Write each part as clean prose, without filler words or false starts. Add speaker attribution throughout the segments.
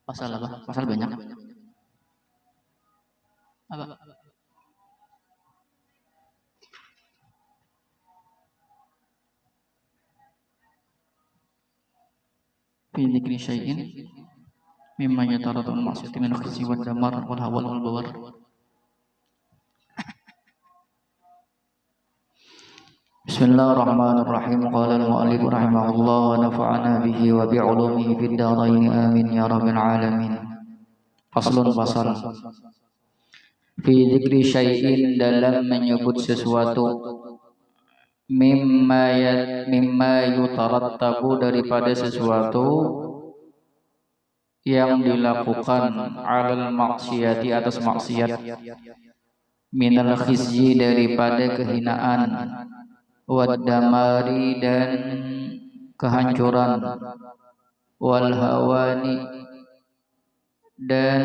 Speaker 1: Pasal apa? Pasal banyak. Apa? Fi dzikri syai'in mimma yataraddu al-ma'siyati min al-khizyi wad-damar wal hawal wal bawar. Bismillahirrahmanirrahim. Qala al-mu'allif rahimahullah wa nafa'ana bihi wa bi'ulumihi fid dharain amin ya rabbal alamin. Faslun fasal. Fi dzikri syai'in, dalam menyebut sesuatu, mimma yutarattabu, daripada sesuatu yang dilakukan alal maksiyati, atas maksiat, minal khizyi, daripada kehinaan, waddamari, dan kehancuran, wal hawani, dan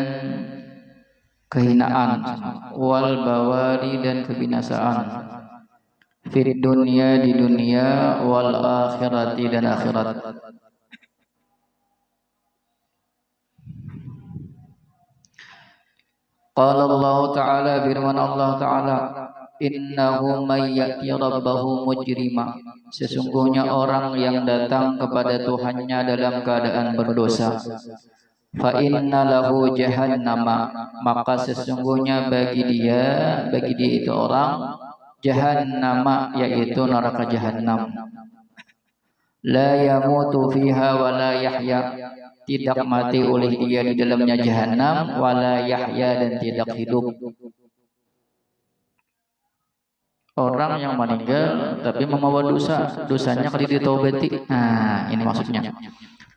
Speaker 1: kehinaan, wal bawari, dan kebinasaan, fid dunya, di dunia, wal akhirati, dan akhirat. Qala Allah Ta'ala, firman Allah Ta'ala, innahu may ya'ti rabbahu mujrima, sesungguhnya orang yang datang kepada Tuhannya dalam keadaan berdosa, fa inna lahu jahannama, maka sesungguhnya bagi dia itu orang, jahannama, yaitu neraka jahanam. La yamutu fiha wa la yahya, tidak mati oleh dia di dalamnya jahanam, wala yahya, dan tidak hidup. Orang yang meninggal tapi membawa dosa, dosanya kalau ditaubati. Nah, ini maksudnya.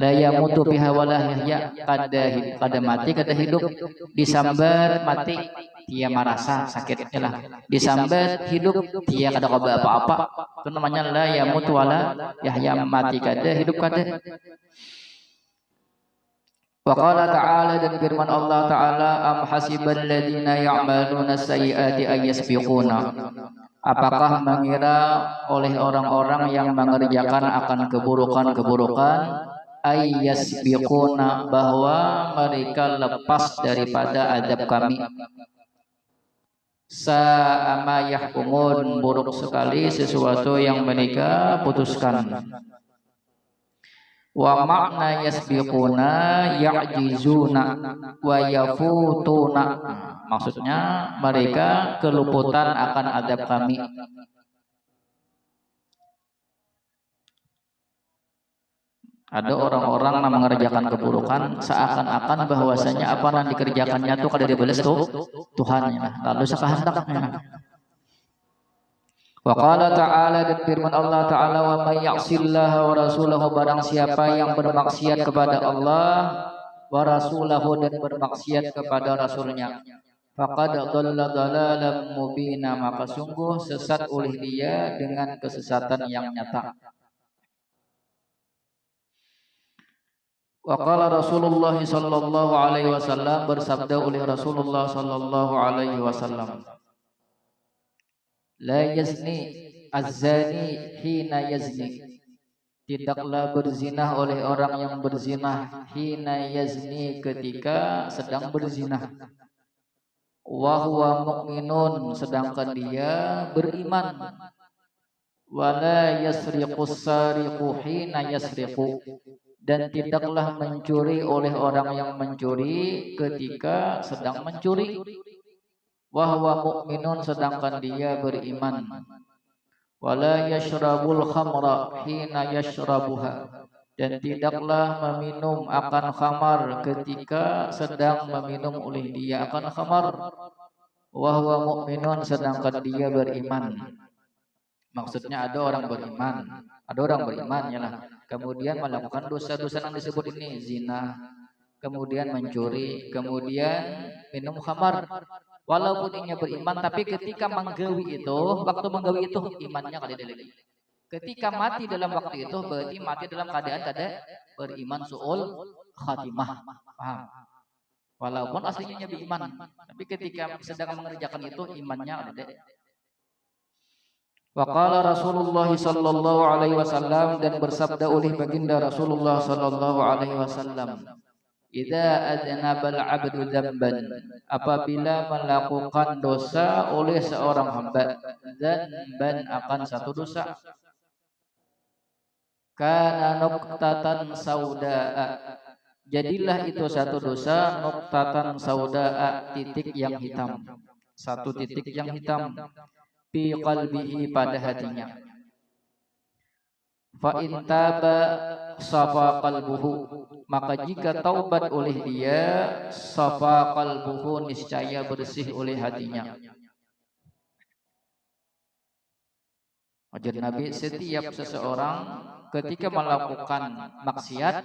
Speaker 1: La yamutu fiha wala yahya, kada mati kada hidup, disambat mati dia merasa sakitnya lah, disambat hidup dia kada coba apa-apa, itu namanya la yamutu wala yahya, mati kada hidup kada. Wa qala ta'ala, dan firman Allah Ta'ala, am hasibal ladzina ya'maluna sayyiati ay yasbiquna, apakah mengira oleh orang-orang yang mengerjakan akan keburukan-keburukan, ay yasbiquna, bahwa mereka lepas daripada adab kami. Sa'ama yahkumun, buruk sekali sesuatu yang mereka putuskan. Wa makna yasbiquna ya'jizuna wa yafutuna, maksudnya mereka keluputan akan adab kami. Ada orang-orang yang mengerjakan keburukan seakan-akan bahwasanya apa yang dikerjakannya itu kada dibalas tuh Tuhannya, lalu sekehendaknya. Wa qala ta'ala, dan firman Allah Ta'ala, wa may ya'sillaha wa rasulahu, barang siapa yang bermaksiat kepada Allah, wa rasulahu, dan bermaksiat kepada rasulnya, faqad dhalla dhalalan mubina, maka sungguh sesat oleh dia dengan kesesatan yang nyata. Wa qala Rasulullah sallallahu alaihi wasallam, bersabda oleh Rasulullah sallallahu alaihi wasallam, la yazni az-zani hina yazni, tidaklah berzinah oleh orang yang berzinah, hina yazni, ketika sedang berzinah, wa huwa mu'minun, sedangkan dia beriman, wala yasriqus sariqu hina yasriqu, dan tidaklah mencuri oleh orang yang mencuri ketika sedang mencuri, wa huwa mu'minun, sedangkan dia beriman, wala yashrabul khamra hina yashrabuha, dan tidaklah meminum akan khamar ketika sedang meminum oleh dia akan khamar, wa huwa mu'minun, sedangkan dia beriman. Maksudnya ada orang beriman ya lah, kemudian melakukan dosa-dosa yang disebut ini, zina, kemudian mencuri, kemudian minum khamar. Walaupun ia beriman, tapi ketika menggawi itu, waktu menggawi itu imannya kada lagi. Ketika mati dalam waktu itu, berarti mati dalam keadaan kada beriman, su'ul khatimah. Paham? Walaupun aslinya beriman, tapi ketika sedang mengerjakan itu imannya ada. Wa qala Rasulullah sallallahu alaihi wasallam, dan bersabda oleh baginda Rasulullah sallallahu alaihi wasallam, idza adnabal abdu dzamban, apabila melakukan dosa oleh seorang hamba, dzamban akan satu dosa, kana nuqtatan saudaa, jadilah itu satu dosa nuqtatan saudaa, titik yang hitam, satu titik yang hitam, fi qalbihi, pada hatinya. Fa in taba safa qalbuhu, maka jika taubat oleh dia, safa qalbuhu, niscaya bersih oleh hatinya. Ajar Nabi, setiap seseorang ketika melakukan maksiat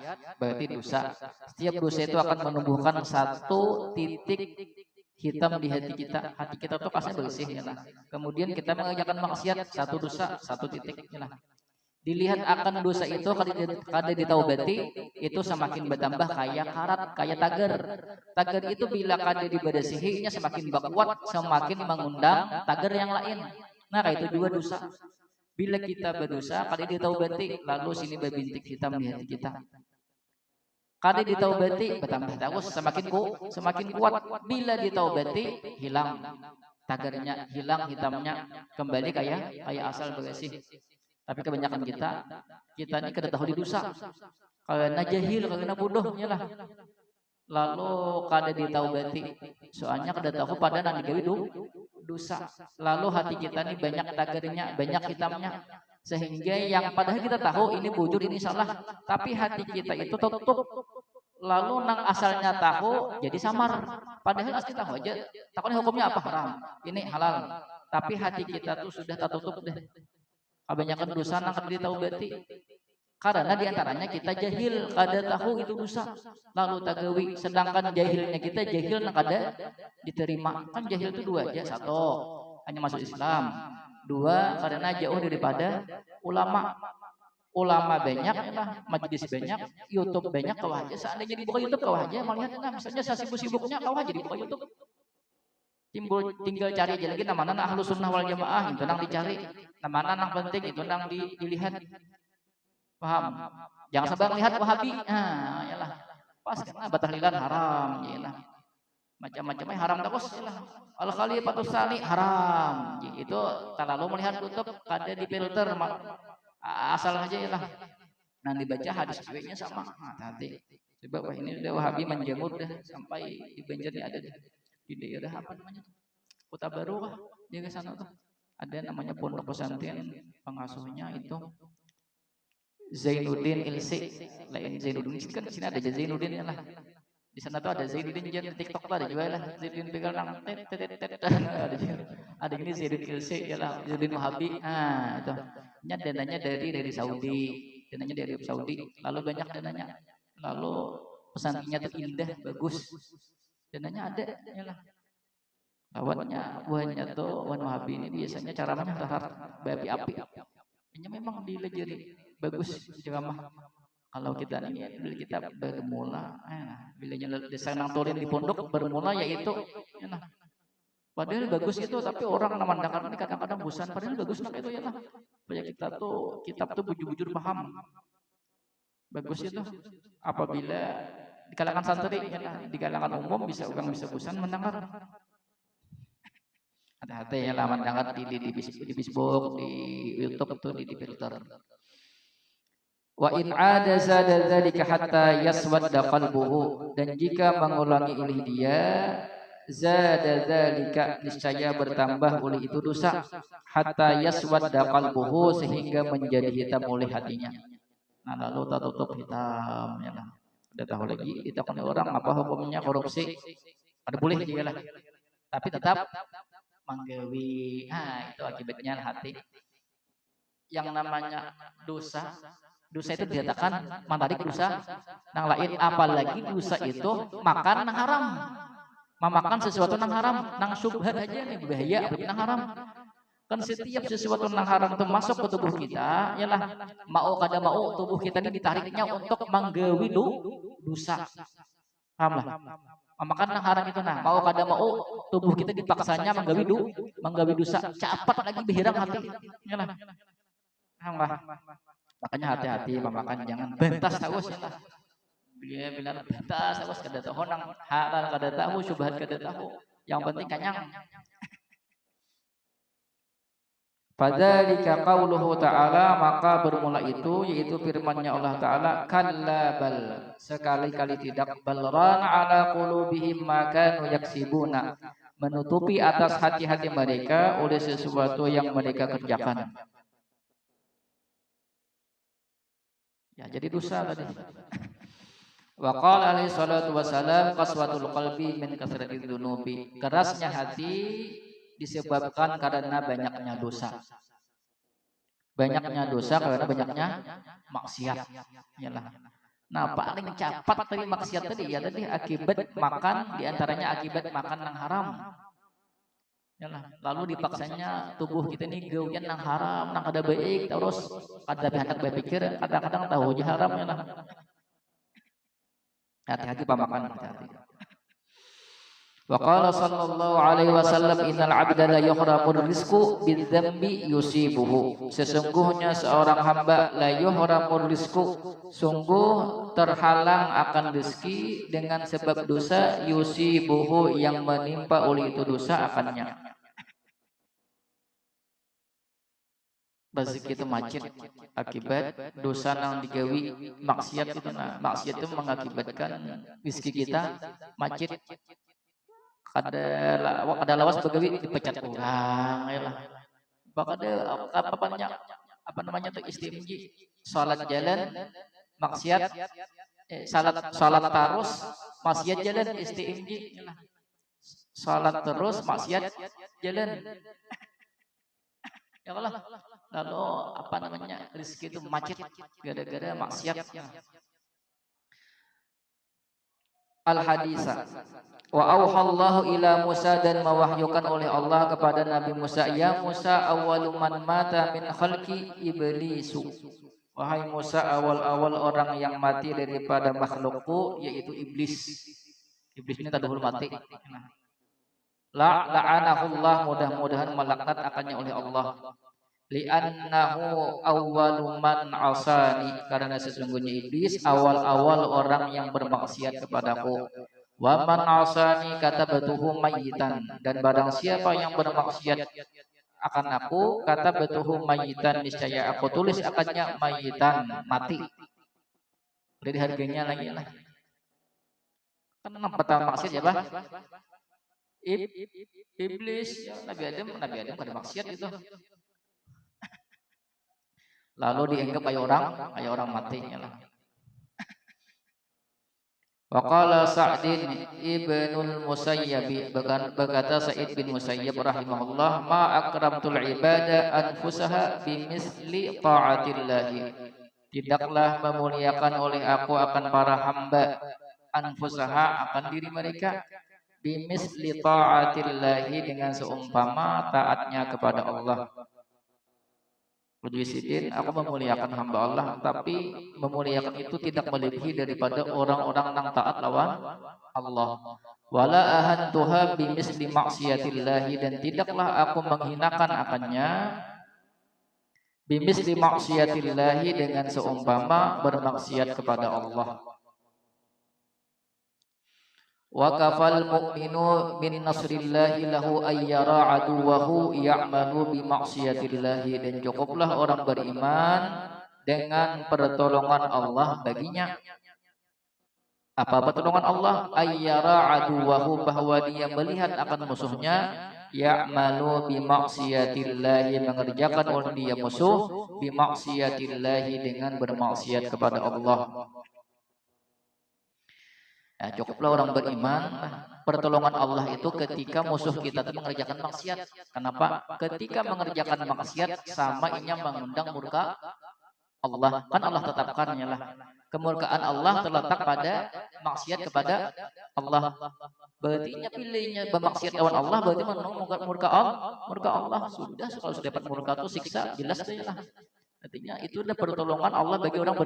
Speaker 1: berarti dosa. Setiap dosa itu akan menumbuhkan satu titik hitam di hati kita. Hati kita tuh pasti bersih ya lah. Kemudian kita mengerjakan maksiat, satu dosa, satu titik ya lah. Dilihat akan dosa itu kada ditaubati, itu semakin bertambah kayak karat, kayak tagar. Tagar itu bila kada dibadasihinya semakin kuat, semakin mengundang tagar yang lain. Nah, itu juga dosa. Bila kita berdosa, kada ditaubati, lalu sini berbintik hitam di hati kita. Kada ditaubati, bertambah terus, semakin kuat. Bila ditaubati, hilang tagarnya, hilang hitamnya, kembali kayak asal bersih. Tapi kebanyakan kita ini kada tahu di dosa, karena jahil, karena bodohnya lah. Lalu kada ditaubati, soalnya kada tahu pada nang digawe dosa. Lalu hati kita ini banyak tagarnya, banyak hitamnya, sehingga yang padahal kita tahu ini bujur, ini salah, tapi hati kita itu tutup. Lalu nang asalnya tahu jadi samar, padahal asli tahu aja, takutnya hukumnya apa, haram, ini halal, tapi hati kita tuh sudah tertutup deh. Kebanyakan dosa nang kada ditaubati, karena diantaranya kita jahil, kada tahu itu dosa, lalu tagawi. Sedangkan jahilnya kita jahil nang kada diterima. Kan jahil itu dua aja, satu hanya masuk Islam, dua karena jauh daripada ulama. Ulama banyak lah, majelis banyak, YouTube banyak, kau aja seandainya dibuka YouTube kau aja melihat, nah misalnya saya sibuk-sibuknya kau aja dibuka YouTube, tinggal cari aja lagi namanya Ahlus Sunnah wal Jamaah, itu nang dicari, namanya nang penting, itu nang dilihat. Paham? Jangan sampai melihat Wahabi. Nah, yalah. Pas karena batahlilan haram, yalah. Macam-macamnya haram terus, yalah. Al-Khalifatus Sani haram. Itu terlalu melihat kutub kada difilter, asal aja yalah. Nah, dibaca hadis nya sama. Hati-hati. Sebab ini udah Wahabi menjamur dah sampai di Banjar ini ada di daerah apa namanya? Kota Baru kah? Di sana tuh. Ada namanya pondok pesantren, pengasuhnya itu Zainuddin Ilsi. Lain Zainuddin kan di sini ada Zainuddin ya lah. Di sana tuh ada Zainuddin di TikTok tuh ada juga lah. Zainuddin pegang nang ada ini Zainuddin Ilsi ya lah, Zainuddin Wahabi. Ah, itu. Nya dananya dari Saudi, dananya dari Saudi. Lalu banyak dananya. Lalu pesantrennya tuh indah, bagus. Dananya ada ya lah. Lawannya tuh wan Wahabi ini biasanya caranya babi api. Ini memang dilejari bagus ceramah. Kalau kita nih, bila kita bermula, bila desa nang tolin di pondok bermula yaitu, padahal bagus itu, tapi orang memandangkan ini kadang-kadang bosan. Padahal bagus nak itu ya lah. Supaya kita tuh kitab tuh bujur-bujur paham. Bagus itu. Apabila di kalangan santri, di kalangan umum bisa orang bisa bosan mendengar. Hati-hati ya lah mendengar di Facebook, di YouTube tuh di filter. Wa in ada zada dzalika hatta yaswadda qalbuhu, dan jika mengulangi oleh dia, zada dzalika, niscaya bertambah oleh itu dosa, hatta yaswadda qalbuhu, sehingga menjadi hitam oleh hatinya. Nah, lalu tak tutup hitam ya lah. Udah tahu lagi ditakoni orang apa hukumnya korupsi, ada boleh juga lah, tapi tetap menggawi. Itu akibatnya hati. Yang namanya dosa itu dikatakan mentarik dosa nang lain, apalagi dosa itu makan nang haram, memakan sesuatu nang haram, nang syubhat aja nih bahaya, nang haram. Kan setiap sesuatu nang haram itu masuk ke tubuh kita, yalah mau kada mau tubuh kita ini ditariknya untuk menggawi dosa. Paham lah? Memakan nang haram itu, nah mau kada mau tubuh kita dipaksanya menggawi dosa, capat lagi behirang hati. Yalah. Makanya hati-hati pemakan, jangan bentas tawas ya lah. Dia bilang bentas tawas kada tahu nang halal kada tahu, syubhat kada tahu. Yang penting kanyang. Fadzalika qauluhu ta'ala, maka bermula itu yaitu firman-Nya Allah Ta'ala, kalla bal, sekali-kali tidak, balran ala qulubihim ma kanu yaksibuna, menutupi atas hati-hati mereka oleh sesuatu yang mereka kerjakan. Ya, jadi dosa tadi. Wa qala alaihi salatu wassalam, qaswatul qalbi min kasratil dzunubi, kerasnya hati disebabkan karena banyaknya dosa. Banyaknya dosa karena banyaknya maksiat. Yalah. Nah, paling cepat tadi maksiat tadi ya tadi akibat makan, diantaranya akibat makan yang haram. Yalah. Lalu dipaksanya tubuh kita ini gawian yang haram, yang kada baik, terus kada hendak berpikir, kadang-kadang tahu aja haram yalah. Hati-hati pamakan, hati-hati. Wa qala sallallahu alaihi wasallam, innal 'abda la yuhramur rizqu bidzambi yusibuhu. Sesungguhnya seorang hamba la yuhramur rizqu, sungguh terhalang akan rezeki dengan sebab dosa, yusibuhu yang menimpa oleh itu dosa akannya. Rezeki itu macet akibat dosa yang digawi maksiat itu. Nah, maksiat itu mengakibatkan rezeki kita macet. Ada lawas begawi dipecat orang ya lah. Bahkan apa namanya tuh istimji, salat jalan maksiat, salat terus maksiat jalan istimji, salat terus maksiat jalan. Ya Allah. Lalu apa namanya rezeki itu macet gara-gara maksiat. Al-Hadisa. Wa auhallahu ila Musa, dan mewahyukan oleh Allah kepada Nabi Musa, ya Musa awwalu man mata min khalqi iblisu. Wahai Musa, awal-awal orang yang mati daripada makhlukku yaitu iblis. Iblis ini tadahul mati. La'anahullah, mudah-mudahan melaknat akannya oleh Allah. Li'annahu awwalu man asani, karena sesungguhnya iblis awal-awal orang yang bermaksiat kepadaku. Wa man asani katabatuhu mayyitan, dan barang siapa yang bermaksiat akan aku, katabatuhu mayyitan, niscaya aku tulis akannya mayyitan, mati. Jadi harganya lagi lah. Karena pertama maksiat ya Pak? Iblis, ya, Nabi Adam kada maksiat itu. Lalu dianggap kayak orang mati lah. Wa qala Sa'din ibnul Musayyib, berkata Sa'id bin Musayyib rahimahullah, ma akramtul ibada anfusaha bimisli ta'atillahi. Tidaklah memuliakan oleh aku akan para hamba, anfusaha akan diri mereka, bimisli ta'atillahi dengan seumpama taatnya kepada Allah. Sidin, aku memuliakan hamba Allah, tapi memuliakan itu tidak melebihi daripada orang-orang yang taat lawan Allah. Wala ahantuha bimisli maksiatillahi, dan tidaklah aku menghinakan akannya bimisli maksiatillahi dengan seumpama bermaksiat kepada Allah. Wa kafal mu'minu min nasrillahi lahu ayyara aduwahu ya'malu bi maksiatillahi, dan cukuplah orang beriman dengan pertolongan Allah baginya. Apa pertolongan Allah? Ayyara aduwahu, bahwa dia melihat akan musuhnya, ya'malu bi maksiatillahi, mengerjakan oleh dia musuh, bi maksiatillahi, dengan bermaksiat kepada Allah. Ya, cukuplah orang beriman pertolongan Allah itu ketika musuh kita itu mengerjakan maksiat. Kenapa? Ketika mengerjakan maksiat sama inya mengundang murka Allah. Kan Allah tetapkannya lah. Kemurkaan Allah terletak pada maksiat kepada Allah. Berarti inya pilihnya bermaksiat lawan Allah, berarti menunggu murka Allah. Sudah, kalau sudah dapat murka itu siksa, jelas deh lah. Artinya itu adalah pertolongan Allah bagi orang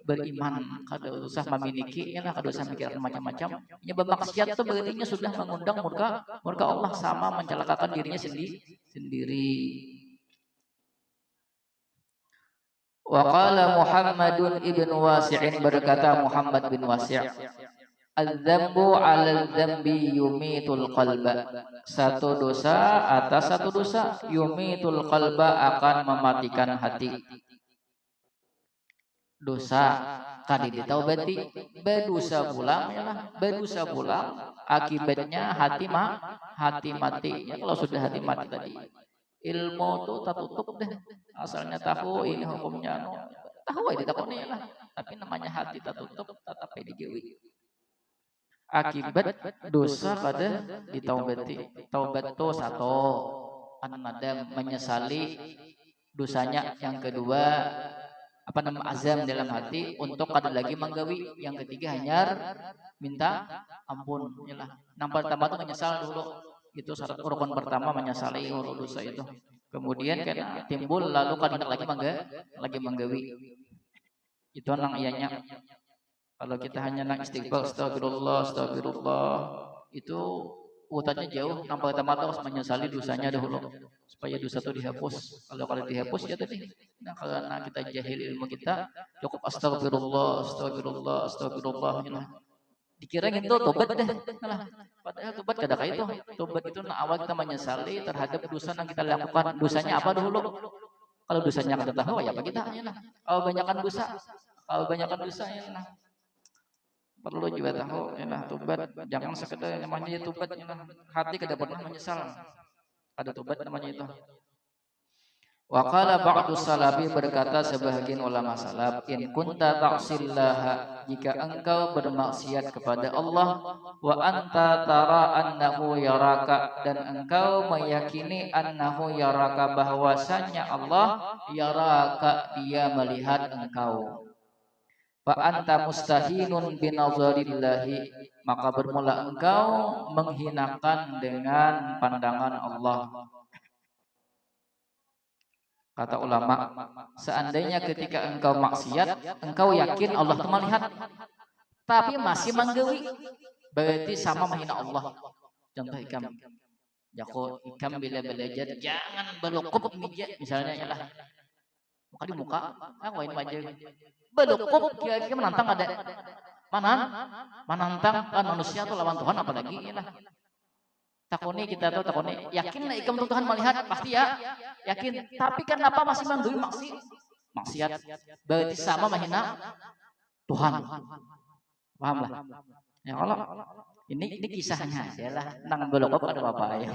Speaker 1: beriman. Kada usah memiliki, ya lah, kada usah mikirkan macam-macam. Ya bermaksiat itu berarti sudah mengundang murka Allah, sama mencelakakan dirinya sendiri. Wa qala Muhammadun ibn Wasi'in, berkata Muhammad bin Wasi', al-dzambu 'alal dzambi yumitul qalba. Satu dosa atas satu dosa yumitul qalba, akan mematikan hati. Dosa kali ditaubati, berdosa pulang, ya lah, berdosa pulang, akibatnya hati mati. Ya, kalau sudah hati mati tadi, ilmu tuh tertutup deh. Asalnya tahu ini hukumnya, no. Tahu aja takutnya lah, tapi namanya hati tertutup, tetap digawi. Akibat dosa kada ditaubati. Taubat itu satu, an-nadam, menyesali dosanya. Yang kedua, azam dalam hati untuk kada lagi menggawi. Yang ketiga, hanya minta ampun. Yalah. Yang pertama itu menyesal dulu. Itu syarat rukun pertama, menyesali dosa itu. Kemudian kan timbul lalu kada lagi menggawi. Itu nang ianya. Kalau kita hanya nang istighfar, astagfirullah, itu urutannya jauh. Yang pertama harus menyesali dosanya dahulu supaya dosa itu dihapus. Kalau dihapus ya tadi, nah, karena kita jahil ilmu kita, cukup astagfirullah. Nah, dikira gitu tobat deh. Nah, padahal tobat kada kayak itu. Tobat itu nah, awal kita menyesali terhadap dosa yang kita lakukan. Dosanya apa dahulu? Kalau dosanya kada tahu ya apa kita hanya. Kalau banyakkan dosa ya nah. Perlu juga tahu, ya tobat. Jangan sekedar namanya tobat, hati kada pernah menyesal. Ada tobat namanya itu. Wa qala ba'du salafi, berkata sebahagian ulama salaf, in kunta ta'sillaha, jika engkau bermaksiat kepada Allah, wa anta tara annahu yaraka, dan engkau meyakini annahu yaraka, bahwasanya Allah yaraka, dia melihat engkau. Fa anta mustahinun binazarillahi, maka bermula engkau menghinakan dengan pandangan Allah. Kata ulama, seandainya ketika engkau maksiat, engkau yakin Allah itu melihat, tapi masih menggawi, berarti sama menghina Allah. Contoh ikam, jako ikam bila belajar jangan berlukuk meja, misalnya ya lah. Muka di muka, ngawain aja. Berlukuk kira-kira menantang ada. Menantang kan manusia tuh lawan Tuhan, apalagi ya lah. Takoni kita tuh takoni, yakin ikam Tuhan melihat, pasti ya, yakin. Tapi kenapa masih menggawi maksiat? Berarti sama menghina Tuhan. Paham lah? Ya Allah, ini kisahnya aja lah. Nang berlukuk ada apa ya?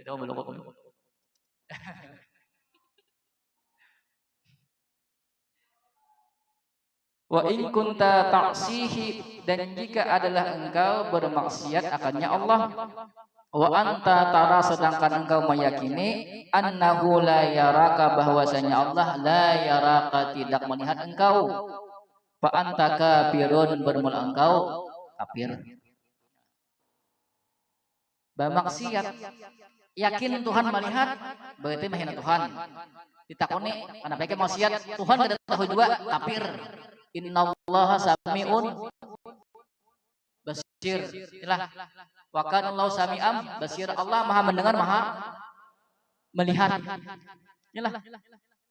Speaker 1: Tidak berlukuk. Wa in kunta ta'sihi, dan jika adalah engkau bermaksiat akannya Allah, wa anta tara, sedangkan engkau meyakini annahu la yaraka, bahwasanya Allah la yaraka, tidak melihat engkau, fa anta kafirun, bermula engkau kafir. Bermaksiat yakin Tuhan melihat, berarti menghina Tuhan. Ditakoni kenapa ke maksiat, Tuhan tidak tahu juga, kafir. Innallaha sami'un basir. Inilah wa kana Allahu sami'an basir. Allah Maha mendengar, Maha melihat. Inilah.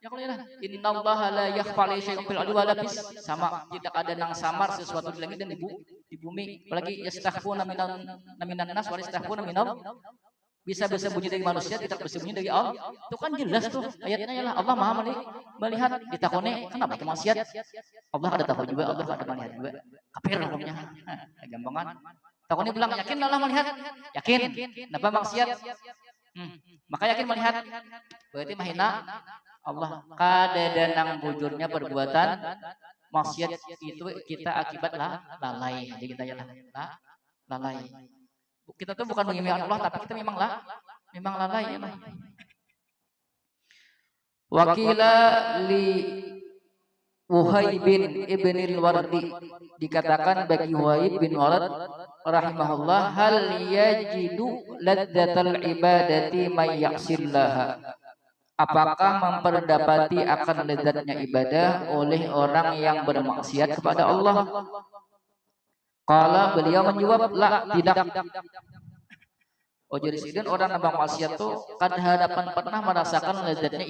Speaker 1: Ya kalau inilah. Innallaha la yakhfa 'alaihi syai'un fil ardi wa la fis sama. Tidak ada yang samar sesuatu di langit dan di bumi. Apalagi yastakhfuna minan nas wa yastakhfuna minal, bisa bunyi dari manusia, tidak bisa bunyi dari Allah. Itu kan jelas tuh ayatnya, ya Allah Maha melihat. Ditakoni kenapa itu maksiat, Allah ada tahu juga, Allah ada melihat juga, kafir hukumnya. Gampangan. Takoni bilang yakin Allah melihat, yakin. Kenapa maksiat? Maka yakin melihat, berarti menghina Allah. Kada danang bujurnya perbuatan maksiat itu kita akibat lalai. Jadi kita ya lalai. Kita tuh bukan menghina Allah, tapi kita memang lalai ya. Wakila li Wuhaib bin Ibnil Wardi, dikatakan bagi Wuhaib bin Warad rahimahullah, hal yajidu ladzatal ibadati may ya'sillaha, Apakah memperdapati akan lezatnya ibadah oleh orang yang bermaksiat kepada Allah? Qala, beliau menjawab, la, tidak. Oh, jadi sidin orang nambah maksiat tuh kan hadapan pernah merasakan lezatnya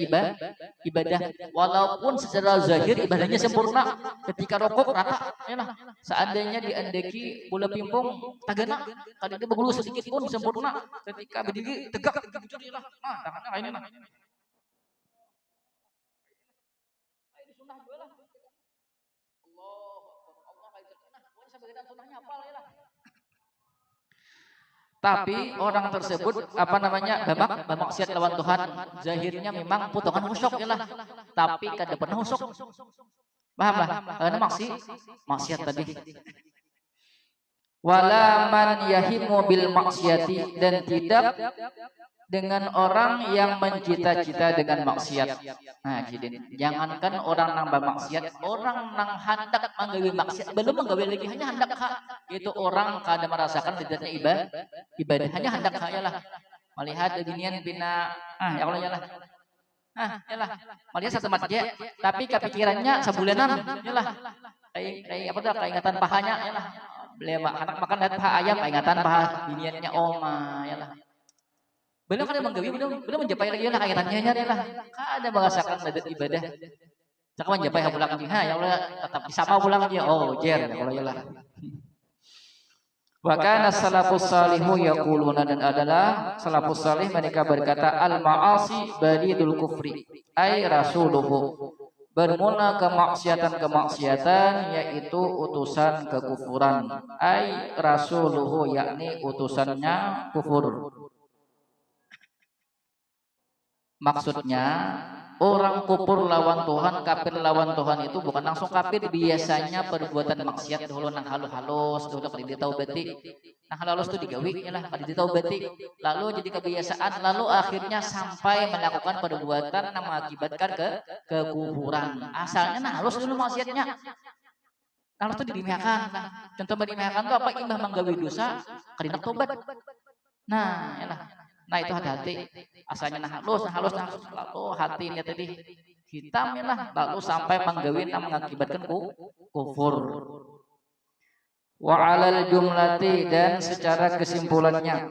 Speaker 1: ibadah walaupun secara zahir ibadahnya sempurna. Ketika rokok rata ya lah, seandainya diandeki bola pimpong tagana kali itu begulu sedikit pun sempurna. Ketika berdiri tegak gitu lah, tangannya ini lah. Ini sunnah juga lah. Allah kayak sunnah, pokoknya sebagian sunnahnya apa lah. Tapi orang tersebut apa namanya bermaksiat lawan Tuhan, zahirnya memang potongan husuk ya lah, tapi kada pernah husuk. Paham lah? Karena maksiat tadi. Wala man yahimu bil maksiati, dan tidak dengan orang yang mencita-cita dengan maksiat. Nah, jadi jangankan orang nambah maksiat, orang nang hendak menggawe maksiat belum menggawe lagi, hanya hendak itu orang kada merasakan lezatnya ibadah, hanya hendak lah. Melihat beginian bina ya Allah ya lah. Ya lah. Melihat satu masjid, tapi kepikirannya sebulanan ya lah. Kayak apa tuh, keingatan pahanya ya lah. Beliau anak makan lihat paha ayam, keingatan paha biniannya oma ya lah. Belum kada menggawi, belum mencapai lagi lah kaitannya ya lah. Kada merasakan lezat ibadah. Cak mencapai pulang lagi, ya Allah tetap disapa pulang lagi. Oh, jer ya Allah ya lah. Wa kana salafus salihu yaquluna, dan adalah salafus salih mereka berkata, al ma'asi badidul kufri ay rasuluhu, bermula kemaksiatan yaitu utusan kekufuran, ay rasuluhu yakni utusannya kufur. Maksudnya orang kufur lawan Tuhan, kafir lawan Tuhan itu bukan langsung kafir, biasanya perbuatan maksiat dulu nang halus dulu kali ditaubati, nang halus itu digawi ya lah kali ditaubati, lalu jadi kebiasaan, lalu akhirnya sampai melakukan perbuatan yang mengakibatkan kekufuran. Asalnya nang halus dulu maksiatnya, halus itu didimiakan. Contoh didimiakan itu apa? Imbah menggawi dosa kali tobat. Nah, ya lah. Nah itu hati-hati, asalnya halus, lalu hatinya tadi hitam ya lah, lalu sampai menggawin yang mengakibatkan kufur. Wa alal jumlati, dan secara kesimpulannya,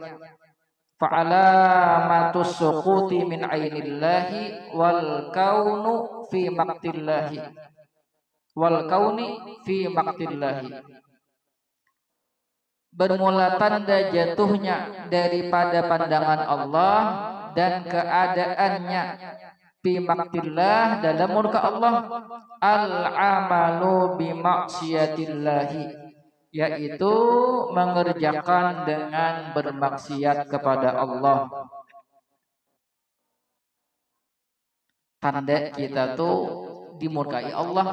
Speaker 1: fa'alamatus suquti min ainillahi wal kaunu fi maqtillahi wal kauni fi maqtillahi. Bermula tanda jatuhnya daripada pandangan Allah dan keadaannya fi maqtillah, dalam murka Allah, al-amalu bi maksiatillahi, yaitu mengerjakan dengan bermaksiat kepada Allah. Tanda kita tuh dimurkai Allah,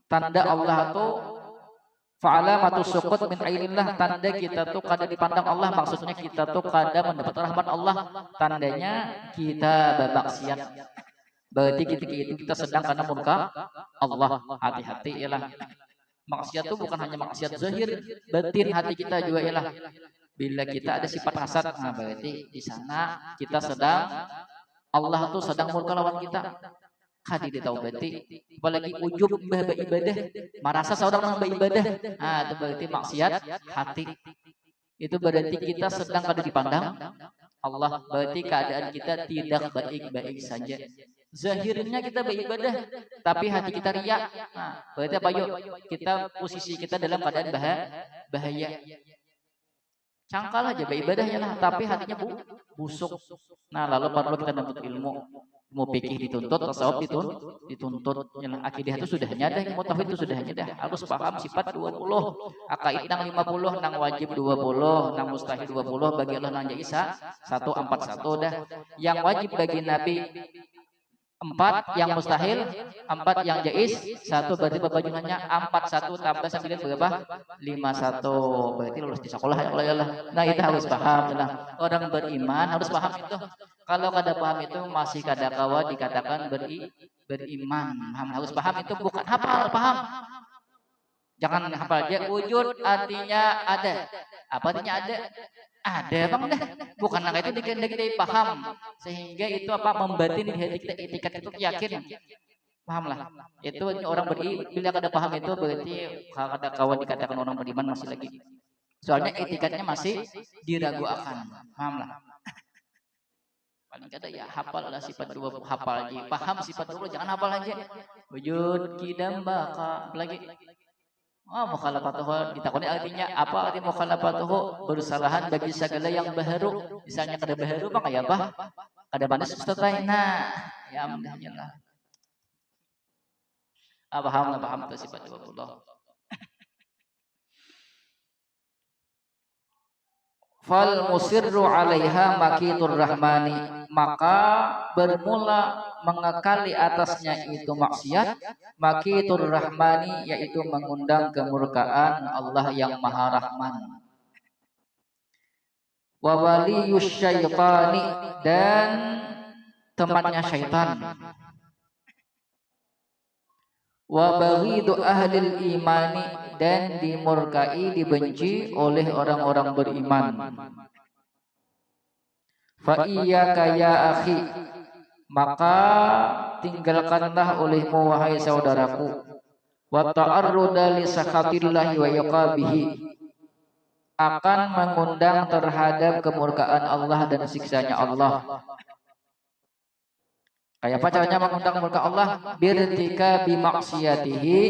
Speaker 1: tanda Allah tuh fa'alamatus suqut min ainillah, tanda kita tuh kada dipandang Allah, maksudnya kita tuh kada mendapat rahmat Allah, tandanya kita bermaksiat. Berarti ketika itu kita sedang karena murka Allah. Hati-hati ialah. Maksiat itu bukan hanya maksiat zahir, batin hati kita juga ialah. Bila kita ada sifat hasad, nah berarti di sana kita sedang, Allah tuh sedang murka lawan kita. Kadi ditaubati, apalagi ujub beribadah, merasa seorang beribadah, nah itu berarti maksiat hati. Itu berarti kita sedang kada dipandang Allah, berarti keadaan kita tidak baik-baik saja. Zahirnya kita beribadah, tapi hati kita riak. Nah, berarti apa yuk? Kita posisi kita dalam keadaan bahaya. Cangkal aja beribadahnya lah, tapi hatinya busuk. Nah, lalu perlu kita menuntut ilmu. Mau pikir dituntut, tasawuf dituntut. Akidah itu sudah ada, ilmu tauhid itu sudah ada. Harus paham sifat 20, akaid nang 50, nang wajib 20, nang mustahil 20, bagi Allah nang jaiz 141 dah. Yang wajib bagi Nabi 4, yang mustahil 4, yang jaiz 1, berarti berapa jumlahnya? 41 tambah 9 berapa? 51. Berarti lulus di sekolah ya Allah. Nah, itu harus paham lah. Orang beriman harus paham itu. Kalau kada paham itu masih kada kawa dikatakan beriman. Harus paham itu, bukan hafal, paham. Jangan hafal aja. Wujud artinya ada. Apa artinya ada? Ada bang dah. Bukan angka itu kita paham sehingga itu apa membatin di hati kita etikat itu yakin. Paham lah. Itu orang bila kada paham itu berarti kada kawan dikatakan orang beriman masih lagi. Soalnya etikatnya masih diragu akan. Paham lah. Paling kada ya hafal lah sifat dua hafal aja. Paham sifat dua jangan hafal aja. Wujud kidam baka apalagi. Oh, mukhalafatuhu ditakoni artinya apa arti mukhalafatuhu? Bersalahan bagi segala yang baharu. Misalnya kada baharu maka ya bah. Kada manis ustazai. Nah, ya amdahnya lah. Paham itu sifat 20. Fal musirru 'alaiha makitur rahmani, maka bermula mengekali atasnya itu maksiat makitur rahmani, yaitu mengundang kemurkaan Allah yang Maha Rahman. Wa waliyus syaitani, dan temannya syaitan. Wa baghidu ahlil imani, dan dimurkai dibenci oleh orang-orang beriman. Fa iyyaka ya akhi, maka tinggalkanlah olehmu wahai saudaraku, wa ta'arruda li sakhatillahi wa iqabihi, akan mengundang terhadap kemurkaan Allah dan siksanya Allah. Kayak apa caranya mengundang murka Allah? Birtika bimaksiyatihi,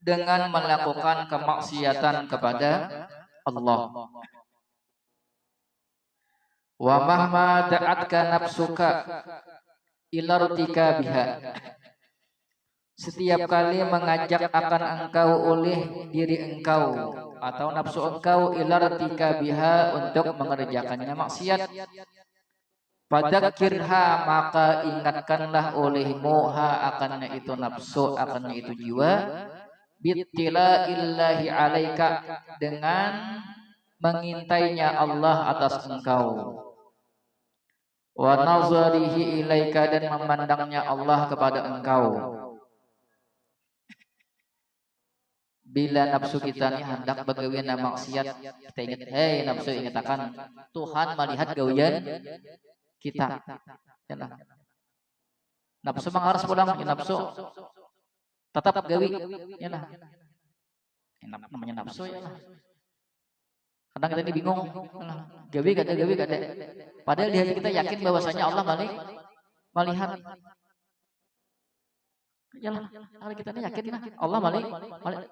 Speaker 1: dengan melakukan kemaksiatan kepada Allah. Wa mahma da'atka nafsuka ilartika biha, setiap kali mengajak akan engkau oleh diri engkau atau nafsu engkau ilartika biha, untuk mengerjakannya maksiat. Fadzakirha, maka ingatkanlah olehmu ha, akannya itu nafsu, akannya itu jiwa, bittilaillahi alaika, dengan mengintainya Allah atas engkau, wa nazarihi ilaika, dan memandangnya Allah kepada engkau. Bila nafsu kita ini hendak bergawian maksiat, kita ingat, hei nafsu, ingat akan Tuhan melihat gawian kita. Ya, nafsu mengharus pulang, ya, nafsu tetap gawi, ya lah. Namanya nafsu ya lah. Kadang kita ini bingung, gawi kada. Padahal di hati kita yakin bahwasanya Allah melihat. Ya lah, kalau kita ini yakin lah Allah melihat,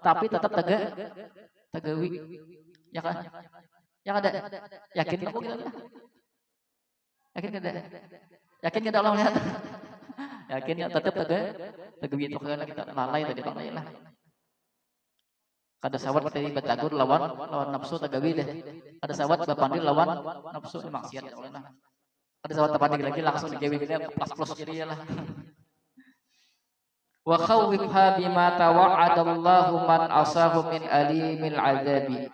Speaker 1: tapi tetap tagawi. Ya kan? Ya kada. Yakin aku kita. Yakin kada? Yakin kada Allah melihat? Yakin ya, tetap tagawi itu karena kita lalai tadi bang lah. Kada sawat tadi batagur lawan nafsu tagawi deh. Kada sawat bapandil lawan nafsu maksiat oleh nah. Kada sawat tapandil lagi langsung digawi dia plus jadi lah. Wa khawwifha bima tawa'adallahu man asahu min alimil azabi,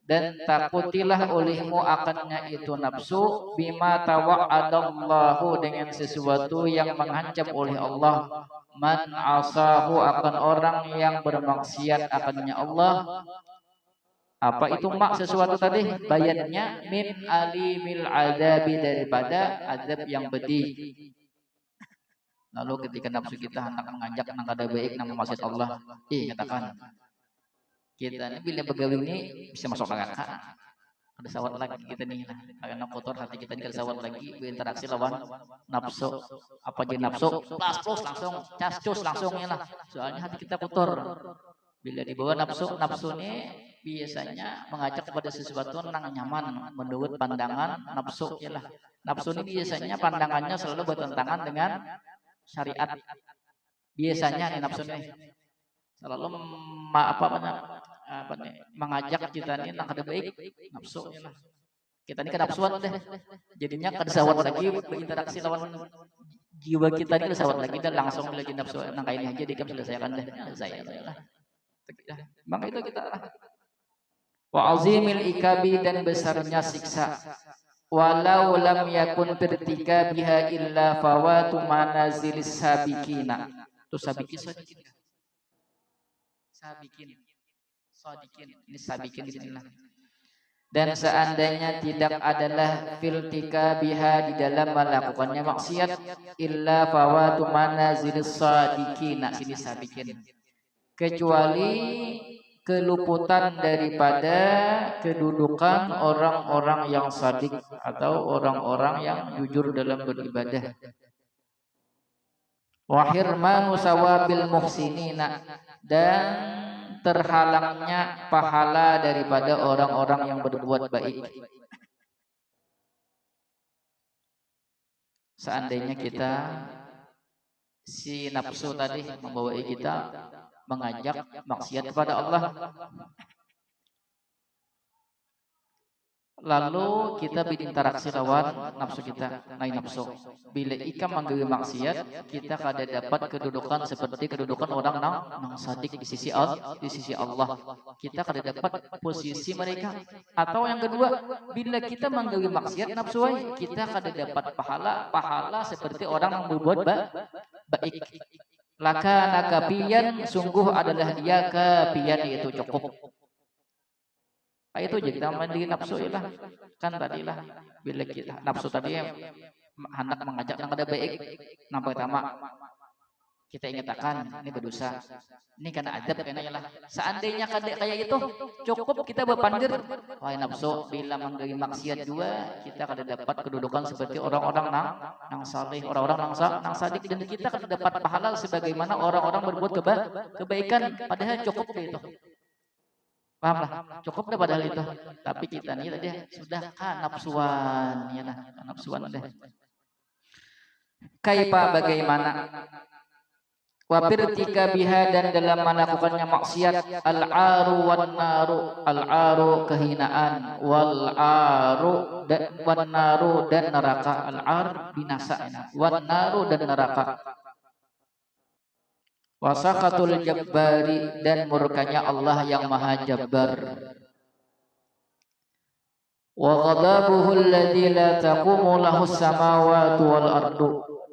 Speaker 1: dan takutilah olehmu akannya itu nafsu bima tawa'adallahu, dengan sesuatu yang mengancam oleh Allah, man asahu, akan orang yang bermaksiat akannya Allah. Apa itu sesuatu tadi? Bayannya min alimil azabi, daripada azab yang pedih. Lalu ketika nafsu kita hendak mengajak nang kada baik nang maksiat Allah, katakan kita ini bila begawi ini bisa masuk neraka. Ada sawat lagi kita nih, karena kotor hati kita ini, ada sawat lagi berinteraksi lawan nafsu. Apa jadi nafsu? Plus langsung, cas langsung ya lah. Soalnya hati kita kotor. Bila dibawa nafsu ini biasanya mengajak kepada sesuatu nang nyaman menurut pandangan nafsu ya lah. Nafsu ini biasanya pandangannya selalu bertentangan dengan syariat. Biasanya nih nafsu nih selalu mengajak kita ini nang kada baik, nafsu ya lah. Kita ini kada nafsuan deh. Jadinya kada sawat lagi berinteraksi lawan jiwa kita ini, kada sawat lagi dan langsung lagi nafsu nang kaini aja dikam selesaikan deh. Saya lah. Maka itu kita wa azimil ikabi, dan besarnya siksa. Walau lam yakun tertika biha illa fawatu manazilis sabikina. Itu sabikin. Ini sabikin di sini lah. Dan seandainya tidak adalah filtika biha di dalam melakukannya maksiat illa fawatu manazilis sadiqina sini sabikin, kecuali keluputan daripada kedudukan orang-orang yang sadik atau orang-orang yang jujur dalam beribadah. Wa hirmanu sawabil muhsinina, dan terhalangnya pahala daripada orang-orang yang berbuat baik. Seandainya kita si nafsu tadi membawai kita mengajak maksiat kepada Allah, lalu kita berinteraksi lawan nafsu kita, naik nafsu. Bila ika manggawi maksiat, kita kada dapat kedudukan seperti kedudukan orang nang sadik di sisi Allah. Kita kada dapat posisi mereka. Atau yang kedua, bila kita manggawi maksiat nafsuai, kita kada dapat pahala seperti orang yang berbuat baik. Laka nakapian, sungguh adalah dia kapian, yaitu cukup. Itu jadi kita mandi nafsu ya lah. Kan tadilah bila kita nafsu tadi hendak mengajak yang ada baik, nampak pertama kita ingatkan ini berdosa, ini karena adab karena ya lah. Seandainya kayak itu cukup kita berpandir, wahai nafsu, bila menggawi maksiat dua, kita akan dapat kedudukan seperti orang-orang nang saleh, orang-orang nang sadik, dan kita akan dapat pahala sebagaimana orang-orang berbuat kebaikan, padahal cukup itu. Pahamlah, cukup deh padahal itu. Tapi kita nih tadi sudah kanapsuan, ya lah, kanapsuan deh. Kaipa bagaimana? Wapirtika biha, dan dalam melakukannya maksiat, al-aru wan naru, al-aru kehinaan, wal aru dan wan naru dan neraka, al-ar binasa, wan naru dan neraka. Wasaqatul jabbari, dan murkanya Allah yang maha jabbar. Wa ghadabuhu alladzi la taqumu lahu as-samawati wal ardu,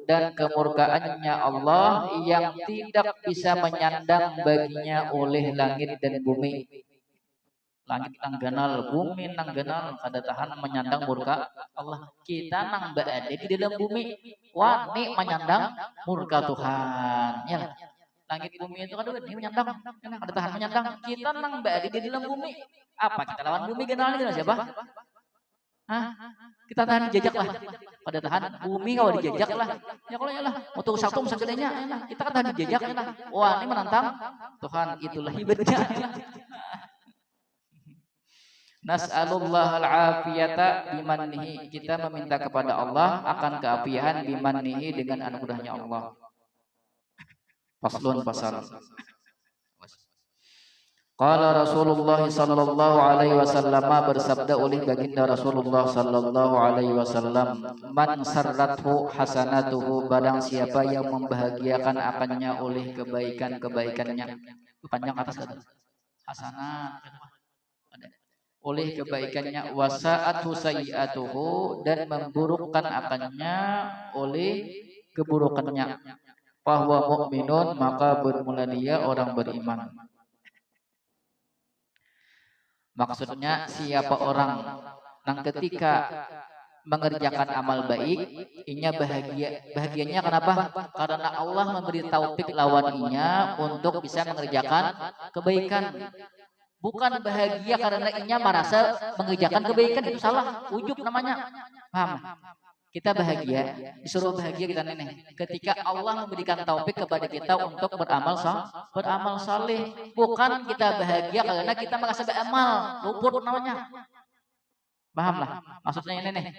Speaker 1: dan kemurkaannya Allah yang tidak bisa menyandang baginya oleh langit dan bumi. Langit nang ganal, bumi nang ganal, kada tahan menyandang murka Allah. Kita nang berada di dalam bumi, wani menyandang murka Tuhan. Ya. Langit bumi itu kan dia menyandang, ada tahan menyandang. Kita nang berada di dalam bumi. Apa kita lawan bumi kenalnya siapa? Hah? Kita tahan dijajak lah. Pada tahan bumi kalau dijajak lah. Ya kalau ya lah. Untuk satu segedenya ya, kita kan tahan dijajak ya lah. Wah ini menantang Tuhan, itulah ibaratnya. Nas'alullah al-afiyata bimannihi, kita meminta kepada Allah akan keapian bimannihi dengan anugerahnya Allah. Faslun pasal. Qala Rasulullah sallallahu alaihi wasallam, bersabda oleh baginda Rasulullah sallallahu alaihi wasallam, man sarrathu hasanatuhu, barang siapa yang membahagiakan akannya oleh kebaikan-kebaikannya. Panjang atas kata hasanat, oleh kebaikannya, wasa'athu sayyi'atuhu, dan memburukkan akannya oleh keburukannya. Bahwa mukminun, maka bermula dia orang beriman. Maksudnya siapa orang yang ketika mengerjakan amal baik, inya bahagia. Bahagianya kenapa? Karena Allah memberi taufik lawan inya untuk bisa mengerjakan kebaikan. Bukan bahagia karena inya merasa mengerjakan kebaikan, itu salah, ujub namanya. Paham? Kita bahagia, disuruh bahagia kita nenek. Ketika Allah memberikan taufik kepada kita untuk beramal saleh, bukan kita bahagia karena kita merasa beramal, luput namanya. Pahamlah maksudnya nenek.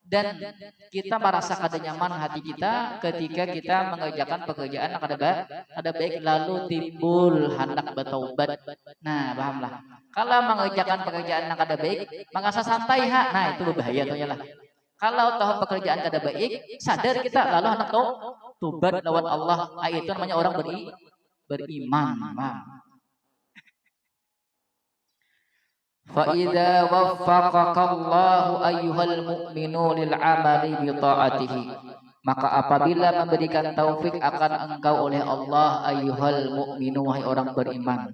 Speaker 1: Dan kita merasa kada nyaman hati kita ketika kita mengerjakan pekerjaan yang ada baik, lalu timbul hendak bertaubat. Nah, pahamlah. Kalau mengerjakan pekerjaan yang kada baik, merasa santai nah itu berbahaya tuh lah. Kalau tahu pekerjaan kada baik, sadar kita lalu hendak tobat lawan Allah. Itu namanya orang beriman. Fa idza waffaqakallahu ayyuhal mu'minu lil amali bi ta'atihi, maka apabila memberikan taufik akan engkau oleh Allah, ayyuhal mu'minu, wahai orang beriman.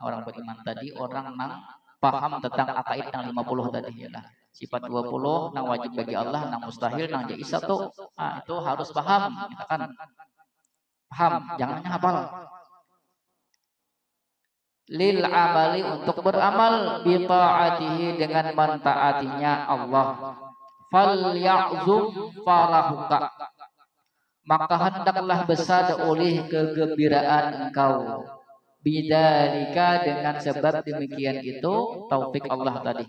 Speaker 1: Orang beriman tadi orang nang paham tentang akaid yang 50 tadi ya lah. Sifat 20 nang wajib bagi Allah, nang mustahil, nang jaiz satu. Itu harus paham, kita kan paham, jangan hafal. Lil amali untuk beramal bi taatihi dengan mentaatinya Allah. Fal ya'zum farahuka, maka hendaklah besar oleh kegembiraan engkau. Bidzalika, dengan sebab demikian itu taufik Allah tadi.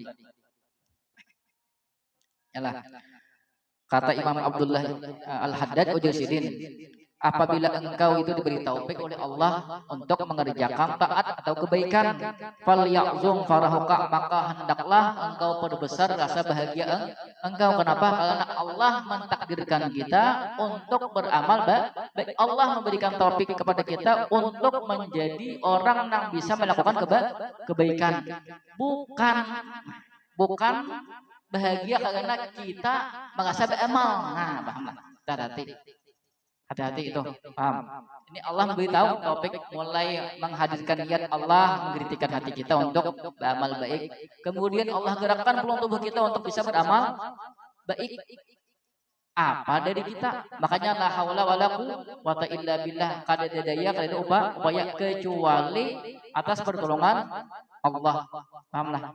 Speaker 1: Yalah. Kata Imam Abdullah Al-Haddad Ujasidin, apabila engkau itu diberi taufik oleh Allah untuk mengerjakan taat atau kebaikan, fal ya'zum farahuka, maka hendaklah engkau perbesar rasa bahagia engkau. Kenapa? Karena Allah mentakdirkan kita untuk beramal baik. Allah memberikan taufik kepada kita untuk menjadi orang yang bisa melakukan kebaikan. Bukan bahagia karena kita merasa beramal. Nah, pahamlah. Hati-hati itu, paham? Ini Allah memberitahu topik mulai menghadirkan niat Allah mengkritikan hati kita untuk beramal baik. Kemudian Allah gerakkan peluang tubuh kita untuk bisa beramal baik. Apa dari kita? Makanya la haula wala quwwata illa billah, kada daya kada upaya kecuali atas pertolongan Allah. Pahamlah?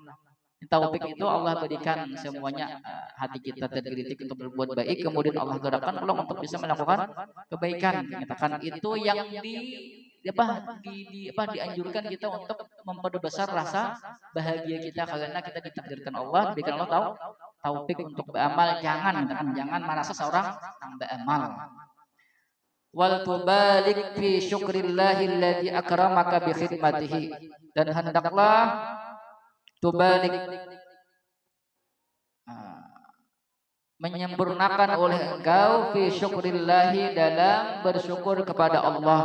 Speaker 1: Taufik itu Allah berikan semuanya, hati kita tergelitik untuk berbuat baik, kemudian Allah gerakkan peluang untuk bisa melakukan kebaikan. Katakan itu yang dianjurkan kita untuk memperbesar rasa bahagia kita karena kita ditakdirkan Allah, diberikan Allah taufik untuk beramal. Jangan merasa seorang yang beramal. Wal tubalik fi syukrillahi alladzi akramaka bi khidmatihi, dan hendaklah tubalik menyempurnakan oleh engkau fi syukrillahi, dalam bersyukur kepada Allah,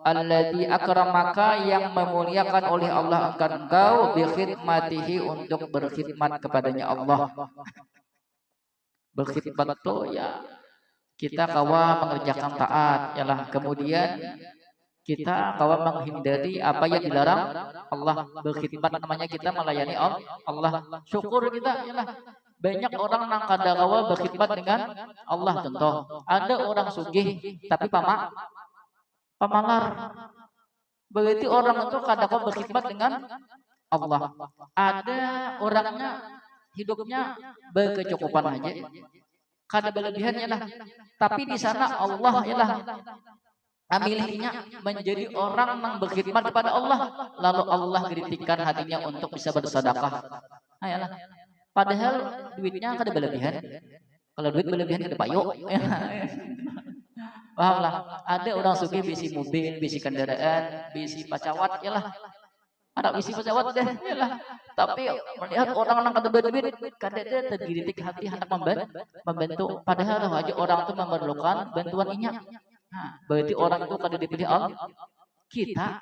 Speaker 1: alladzi akramaka, yang memuliakan oleh Allah engkau, bi khidmatihi, untuk berkhidmat kepadanya Allah. Berkhidmat itu ya kita kawa mengerjakan taat, yalah, kemudian kita kawan menghindari apa yang dilarang Allah. Berkhidmat namanya kita melayani Allah. Syukur kita, yalah. Banyak orang nang kada kawa berkhidmat dengan Allah. Contoh, ada orang sugih tapi pamalar. Berarti orang itu kada kawa berkhidmat dengan Allah. Ada orangnya hidupnya berkecukupan aja, kada berlebihannya lah. Tapi di sana Allah, yalah, milihnya menjadi orang yang berkhidmat kepada Allah, lalu Allah kritikan hatinya untuk bisa bersedekah. Ayolah. Padahal duitnya kada berlebihan. Kalau duit berlebihan kada payo. Pahamlah. Ada orang sugih bisi mobil, bisi kendaraan, bisi pacawat, yalah. Ada bisi pacawat deh, yalah. Tapi melihat orang yang kada berduit, kada tergelitik hati hendak membantu. Padahal aja orang itu memerlukan bantuan inya. Berarti orang itu kada dipilih Allah. Kita